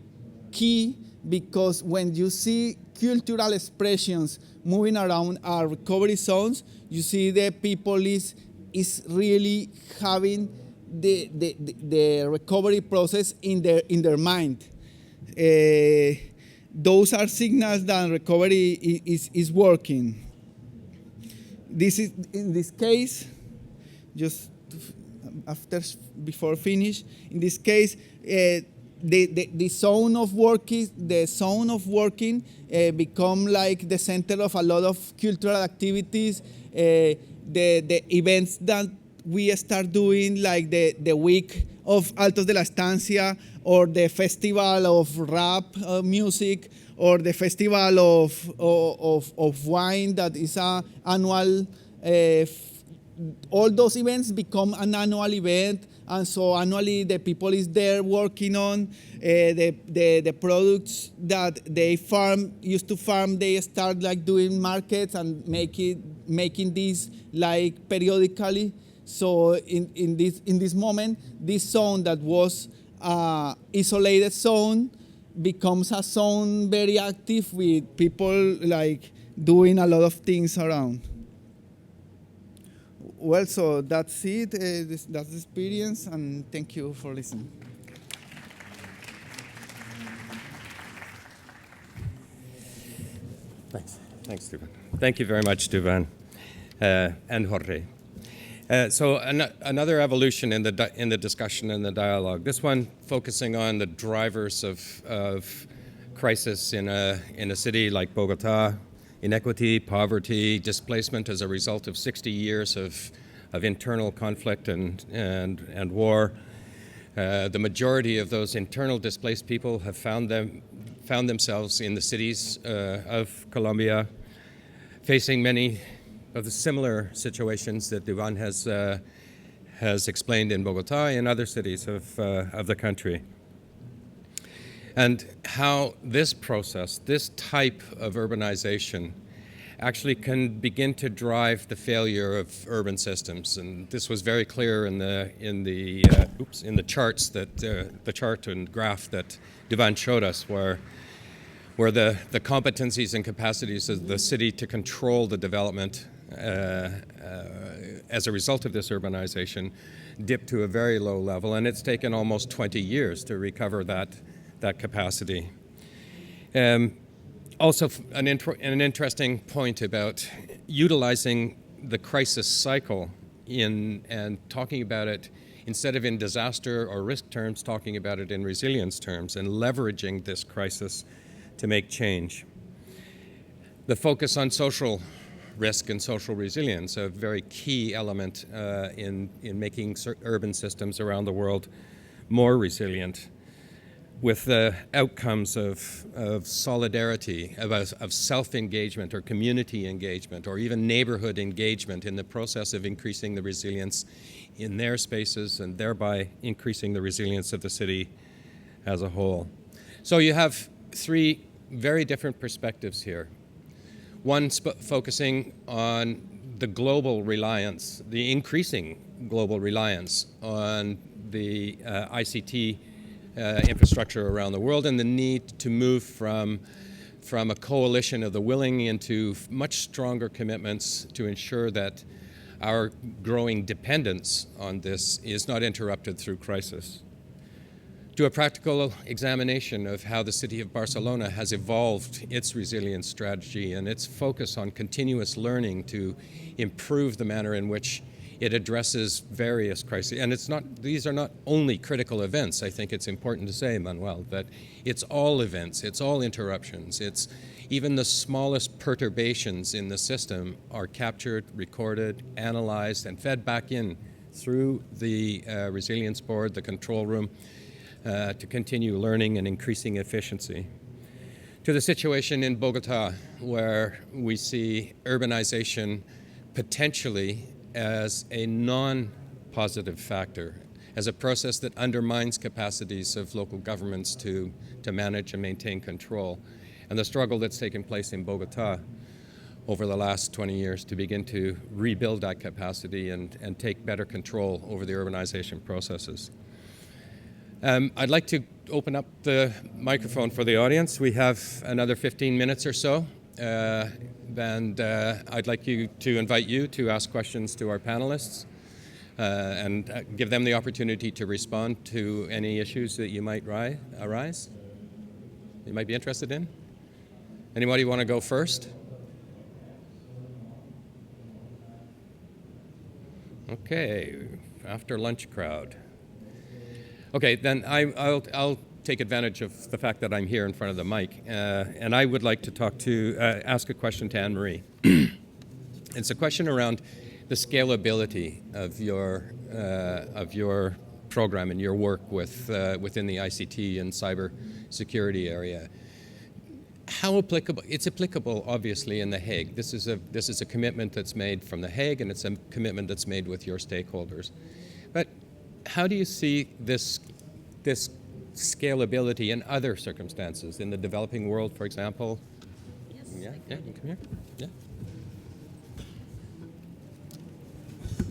S5: key, because when you see cultural expressions moving around our recovery zones, you see the people is really having the recovery process in their mind. Those are signals that recovery is working. This is, in this case, just before finish, in this case, the zone of working become like the center of a lot of cultural activities. The events that we start doing, like the week of Altos de la Estancia, or the festival of rap music, or the festival of wine that is an annual. All those events become an annual event, and so annually the people is there working on the products that they used to farm. They start like doing markets and making these like periodically. So in this moment, this zone that was isolated zone becomes a zone very active, with people like doing a lot of things around. Well, so that's it. That's the experience, and thank you for listening.
S1: Thanks, Duván. Thank you very much, Duván. and Jorge. So another evolution in the discussion and the dialogue. This one focusing on the drivers of crisis in a city like Bogota: inequity, poverty, displacement as a result of 60 years of internal conflict and war. The majority of those internal displaced people have found themselves in the cities of Colombia, facing many of the similar situations that Duván has explained in Bogota and other cities of the country. And how this process, this type of urbanization, actually can begin to drive the failure of urban systems. And this was very clear in the charts that the chart and graph that Duván showed us, where the competencies and capacities of the city to control the development as a result of this urbanization dipped to a very low level, and it's taken almost 20 years to recover that capacity. Also, an interesting point about utilizing the crisis cycle and talking about it instead of in disaster or risk terms, talking about it in resilience terms and leveraging this crisis to make change. The focus on social risk and social resilience, a very key element in making urban systems around the world more resilient, with the outcomes of solidarity, of self-engagement or community engagement or even neighborhood engagement in the process of increasing the resilience in their spaces and thereby increasing the resilience of the city as a whole. So you have three very different perspectives here. One focusing on the global reliance, the increasing global reliance on the ICT infrastructure around the world, and the need to move from a coalition of the willing into much stronger commitments to ensure that our growing dependence on this is not interrupted through crisis. To a practical examination of how the city of Barcelona has evolved its resilience strategy and its focus on continuous learning to improve the manner in which it addresses various crises. And these are not only critical events. I think it's important to say, Manuel, that it's all events, it's all interruptions, it's even the smallest perturbations in the system are captured, recorded, analyzed, and fed back in through the resilience board, the control room, to continue learning and increasing efficiency. To the situation in Bogota, where we see urbanization potentially as a non-positive factor, as a process that undermines capacities of local governments to manage and maintain control, and the struggle that's taken place in Bogota over the last 20 years to begin to rebuild that capacity and take better control over the urbanization processes. I'd like to open up the microphone for the audience. We have another 15 minutes or so. And I'd like to invite you to ask questions to our panelists and give them the opportunity to respond to any issues that you might arise. You might be interested in. Anybody want to go first? Okay, after lunch crowd. Okay, then I'll take advantage of the fact that I'm here in front of the mic, and I would like to ask a question to Anne-Marie. It's a question around the scalability of your program and your work within the ICT and cyber security area. How applicable? It's applicable, obviously, in The Hague. This is a commitment that's made from The Hague, and it's a commitment that's made with your stakeholders. But how do you see this scalability in other circumstances, in the developing world, for example?
S2: Yes.
S1: Yeah, you come here. Yeah.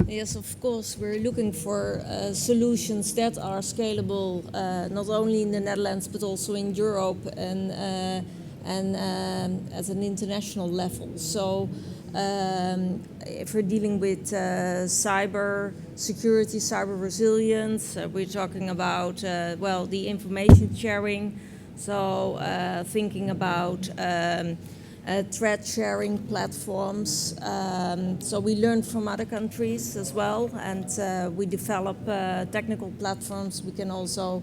S2: Yes, of course, we're looking for solutions that are scalable, not only in the Netherlands but also in Europe and at an international level. So if we're dealing with cyber security, cyber resilience, we're talking about, the information sharing. So thinking about threat sharing platforms. So we learn from other countries as well, and we develop technical platforms. We can also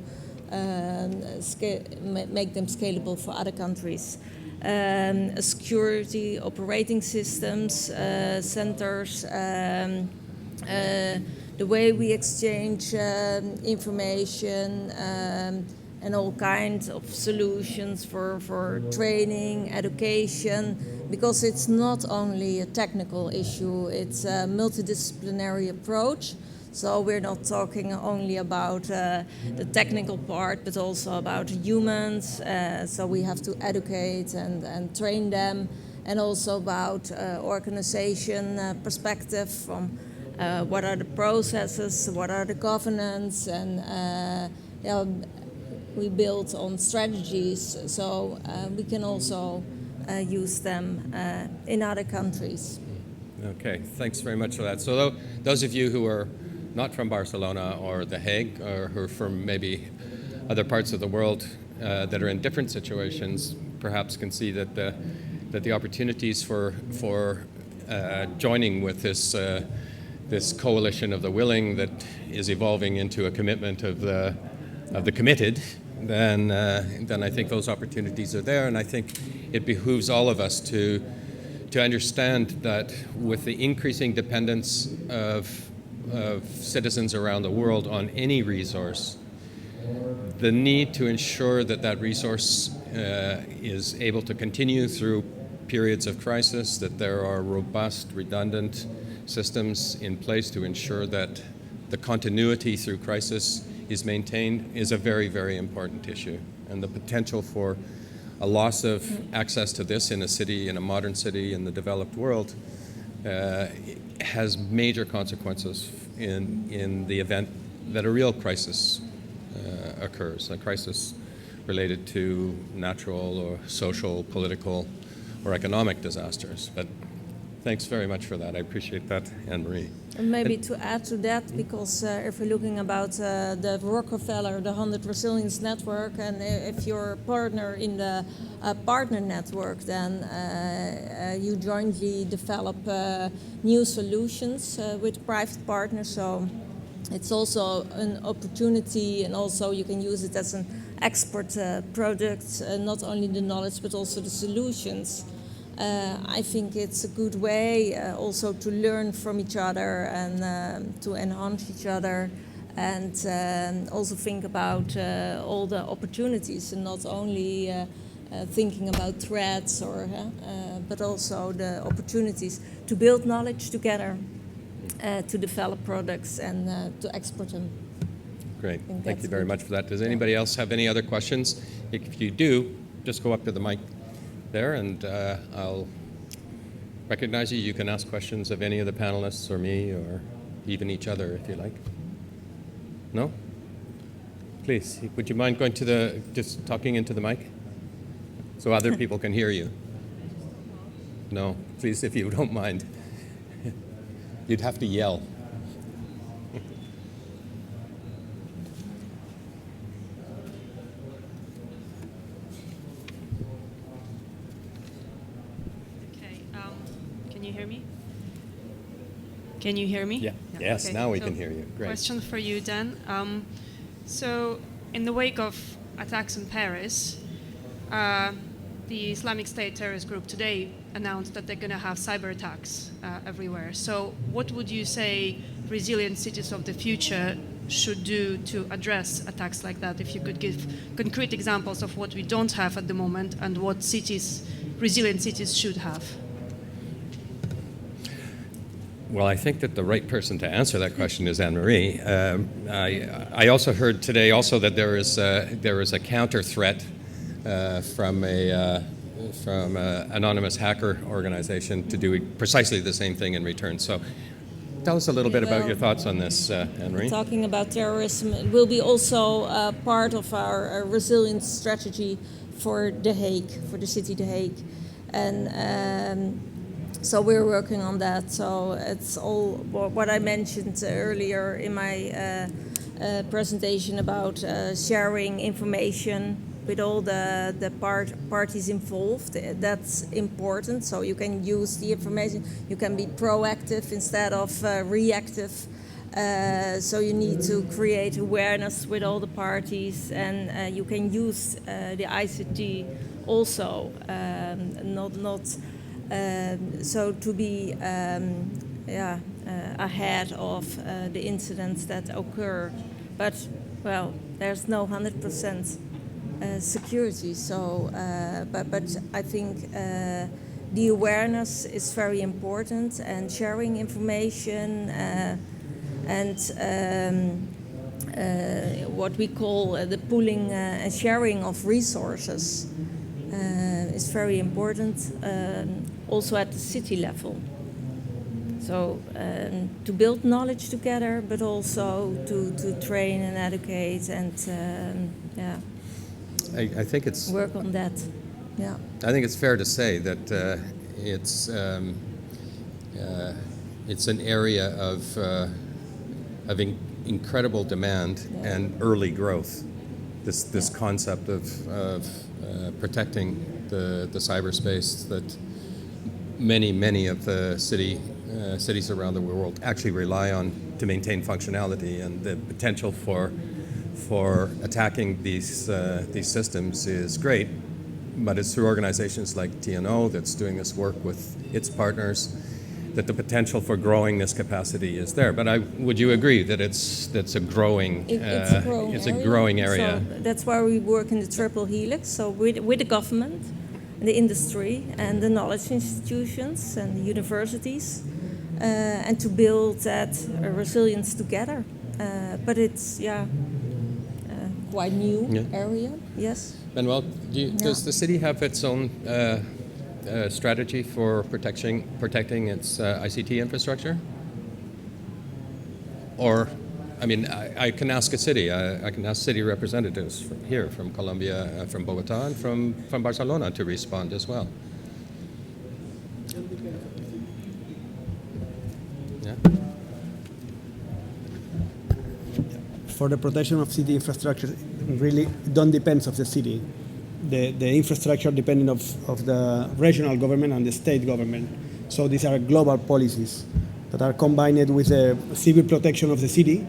S2: make them scalable for other countries. Security operating systems, centers, the way we exchange information, and all kinds of solutions for training, education, because it's not only a technical issue, it's a multidisciplinary approach. So we're not talking only about the technical part, but also about humans. So we have to educate and train them, and also about organization perspective from what are the processes, what are the governance, and we build on strategies, so we can also use them in other countries.
S1: Okay, thanks very much for that. So those of you who are not from Barcelona or The Hague, or who are from maybe other parts of the world that are in different situations, perhaps can see that the opportunities for joining with this coalition of the willing that is evolving into a commitment of the committed, then I think those opportunities are there, and I think it behooves all of us to understand that with the increasing dependence of citizens around the world on any resource, the need to ensure that resource is able to continue through periods of crisis, that there are robust, redundant systems in place to ensure that the continuity through crisis is maintained, is a very, very important issue. And the potential for a loss of access to this in a city, in a modern city in the developed world, has major consequences in the event that a real crisis occurs, a crisis related to natural or social, political, or economic disasters. But thanks very much for that. I appreciate that, Anne-Marie.
S2: And maybe to add to that, because if we're looking about the Rockefeller, the 100 Resilience Network, and if you're a partner in the partner network, then you jointly develop new solutions with private partners. So it's also an opportunity, and also you can use it as an export product, not only the knowledge but also the solutions. I think it's a good way also to learn from each other and to enhance each other, and also think about all the opportunities, and not only thinking about threats but also the opportunities to build knowledge together, to develop products and to export them.
S1: Great. Thank you very much for that. Does anybody else have any other questions? If you do, just go up to the mic there, and I'll recognize you. You can ask questions of any of the panelists or me, or even each other if you like. No? Please, would you mind going to just talking into the mic so other people can hear you? No, please, if you don't mind. You'd have to yell.
S6: Can you hear me?
S1: Yeah. Yes,
S6: okay.
S1: now we can hear you. Great.
S6: Question for you, Dan. So, in the wake of attacks in Paris, the Islamic State terrorist group today announced that they're going to have cyber attacks everywhere. So, what would you say resilient cities of the future should do to address attacks like that? If you could give concrete examples of what we don't have at the moment and what resilient cities should have.
S1: Well, I think that the right person to answer that question is Anne-Marie. I also heard today also that there is a counter threat from an anonymous hacker organization to do precisely the same thing in return. So, tell us a little bit about your thoughts on this, Anne-Marie.
S2: Talking about terrorism, it will be also part of our resilience strategy for The Hague, for the city The Hague, and. So we're working on that. So it's all what I mentioned earlier in my presentation about sharing information, with all the parties involved. That's important. So you can use the information. You can be proactive instead of reactive. So you need to create awareness with all the parties, and you can use the ICT also, so to be ahead of the incidents that occur. But well, there's no 100% security. So, but I think the awareness is very important, and sharing information and what we call the pooling and sharing of resources is very important, also at the city level. So to build knowledge together, but also to train and educate and
S1: I think it's
S2: work on that. Yeah.
S1: I think it's fair to say that it's an area of incredible demand and early growth. This concept of protecting the cyberspace that many of the cities around the world actually rely on to maintain functionality, and the potential for attacking these systems is great, but it's through organizations like TNO that's doing this work with its partners that the potential for growing this capacity is there. But would you agree that it's a growing
S2: it's a
S1: growing area?
S2: So that's why we work in the triple helix. So with the government, the industry, and the knowledge institutions and the universities, and to build that resilience together. But it's quite new area. Yes.
S1: Manuel, does the city have its own strategy for protecting its ICT infrastructure? Or, I mean, I can ask a city. I can ask city representatives from here, from Colombia, from Bogota, and from Barcelona to respond as well. Yeah.
S3: For the protection of city infrastructure, really don't depend of the city. The infrastructure depending of the regional government and the state government. So these are global policies that are combined with the civil protection of the city,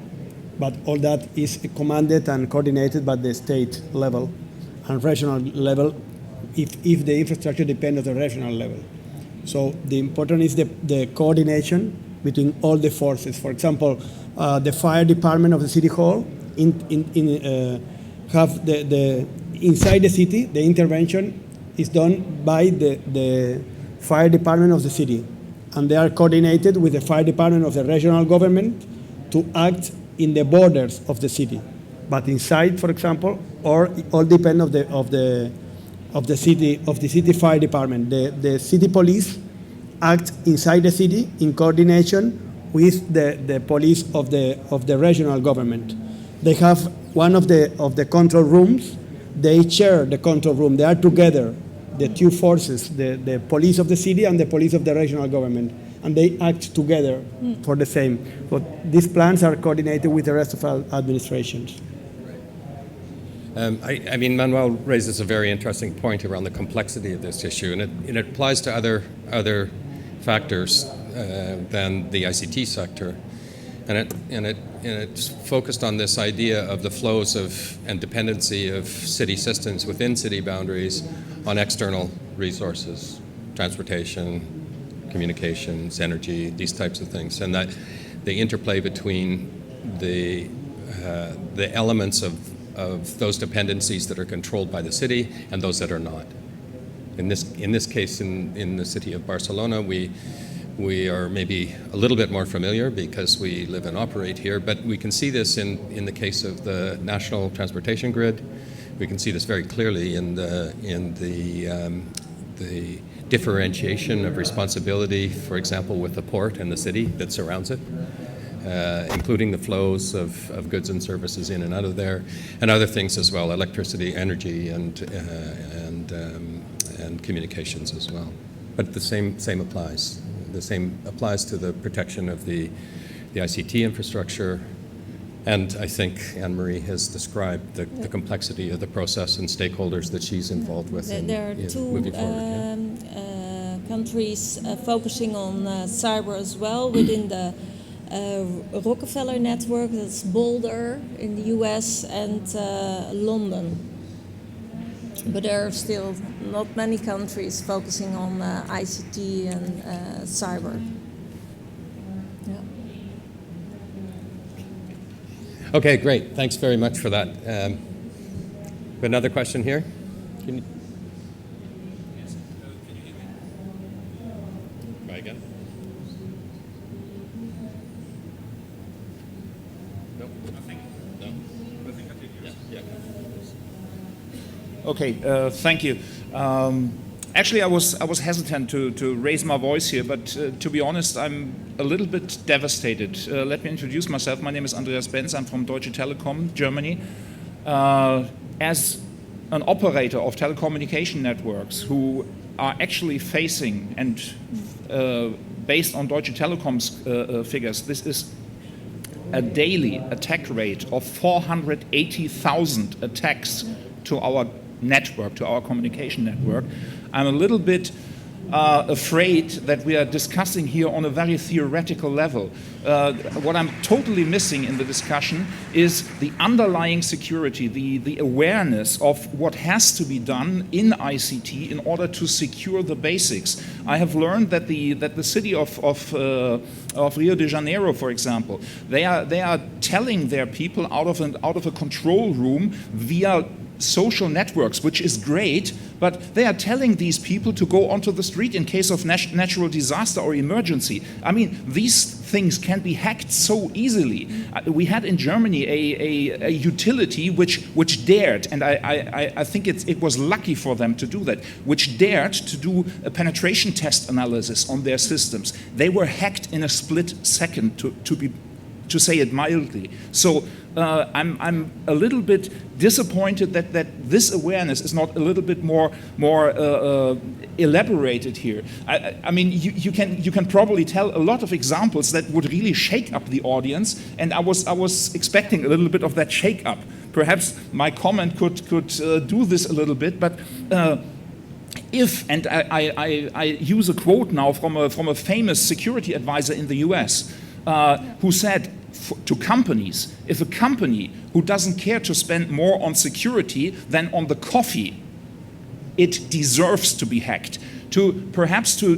S3: but all that is commanded and coordinated by the state level and regional level if the infrastructure depends on the regional level. So the important is the coordination between all the forces. For example, the fire department of the city hall have the inside the city, the intervention is done by the fire department of the city, and they are coordinated with the fire department of the regional government to act in the borders of the city. But inside, for example, or all depend of the city fire department. The city police act inside the city in coordination with the police of the regional government. They have one of the control rooms. They share the control room. They are together, the two forces, the police of the city and the police of the regional government, and they act together for the same. But these plans are coordinated with the rest of our administrations.
S1: I mean, Manuel raises a very interesting point around the complexity of this issue, and it applies to other factors than the ICT sector. And it's focused on this idea of the flows and dependency of city systems within city boundaries on external resources, transportation, communications, energy, these types of things, and that the interplay between the elements of those dependencies that are controlled by the city and those that are not. In this case, in the city of Barcelona, we are maybe a little bit more familiar because we live and operate here, but we can see this in the case of the national transportation grid. We can see this very clearly in the differentiation of responsibility, for example, with the port and the city that surrounds it, including the flows of goods and services in and out of there, and other things as well, electricity, energy, and communications as well. But the same applies. The same applies to the protection of the ICT infrastructure And I think Anne-Marie has described the complexity of the process and stakeholders that she's involved with
S2: There are two
S1: moving forward.
S2: countries focusing on cyber as well within the Rockefeller network. That's Boulder in the US and London. But there are still not many countries focusing on ICT and cyber. Yeah.
S1: Okay, great. Thanks very much for that. Another question here? Can you... Yes. Can you hear me? Try again. No. Nothing. No. Nothing. Yeah.
S7: Okay, thank you. Actually, I was hesitant to raise my voice here, but to be honest, I'm a little bit devastated. Let me introduce myself. My name is Andreas Benz. I'm from Deutsche Telekom, Germany. As an operator of telecommunication networks who are actually facing, and based on Deutsche Telekom's figures, this is a daily attack rate of 480,000 attacks to our network, to our communication network. I'm a little bit afraid that we are discussing here on a very theoretical level. What I'm totally missing in the discussion is the underlying security, the awareness of what has to be done in ICT in order to secure the basics. I have learned that the city of Rio de Janeiro, for example, they are telling their people out of a control room via social networks, which is great, but they are telling these people to go onto the street in case of natural disaster or emergency. I mean, these things can be hacked so easily. We had in Germany a utility which dared, and I think it was lucky for them to do that, which dared to do a penetration test analysis on their systems. They were hacked in a split second, to say it mildly. So I'm a little bit disappointed that this awareness is not a little bit more elaborated here. I mean, you can probably tell a lot of examples that would really shake up the audience, and I was expecting a little bit of that shake up. Perhaps my comment could do this a little bit, but. If, and I use a quote now from a famous security advisor in the US, who said to companies, if a company who doesn't care to spend more on security than on the coffee, it deserves to be hacked. Perhaps to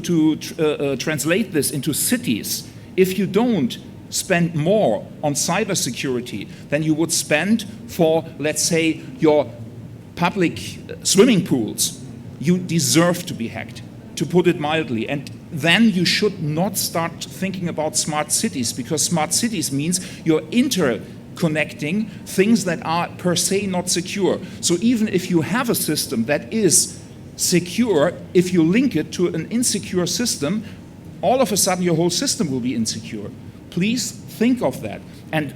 S7: translate this into cities, if you don't spend more on cybersecurity than you would spend for, let's say, your public swimming pools, you deserve to be hacked, to put it mildly. And then you should not start thinking about smart cities, because smart cities means you're interconnecting things that are per se not secure. So even if you have a system that is secure, if you link it to an insecure system, all of a sudden your whole system will be insecure. Please think of that. And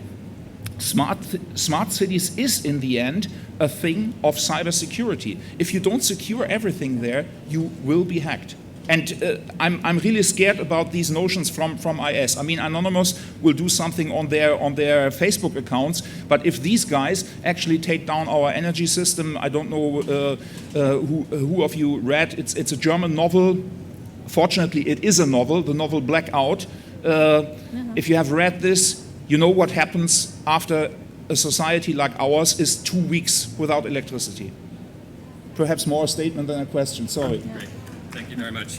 S7: smart cities is, in the end, a thing of cybersecurity. If you don't secure everything there, you will be hacked. And I'm really scared about these notions from IS. I mean, Anonymous will do something on their Facebook accounts, but if these guys actually take down our energy system, I don't know who of you read. It's a German novel. Fortunately, it is a novel. The novel Blackout. If you have read this, you know what happens after a society like ours is 2 weeks without electricity. Perhaps more a statement than a question. Sorry.
S1: Great. Thank you very much.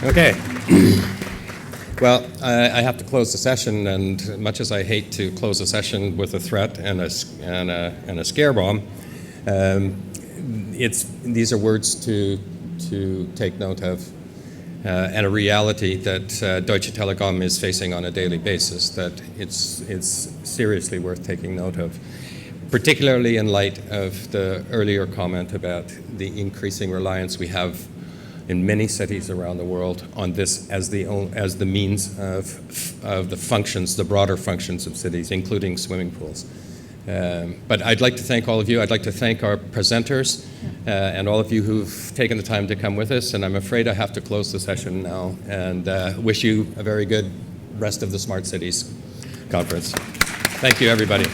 S1: Okay. Well, I have to close the session, and much as I hate to close a session with a threat and a scare bomb, these are words to take note of, and a reality that Deutsche Telekom is facing on a daily basis that it's seriously worth taking note of, particularly in light of the earlier comment about the increasing reliance we have in many cities around the world on this as the means of the functions, the broader functions of cities, including swimming pools. But I'd like to thank all of you. I'd like to thank our presenters and all of you who've taken the time to come with us. And I'm afraid I have to close the session now, and wish you a very good rest of the Smart Cities Conference. Thank you, everybody.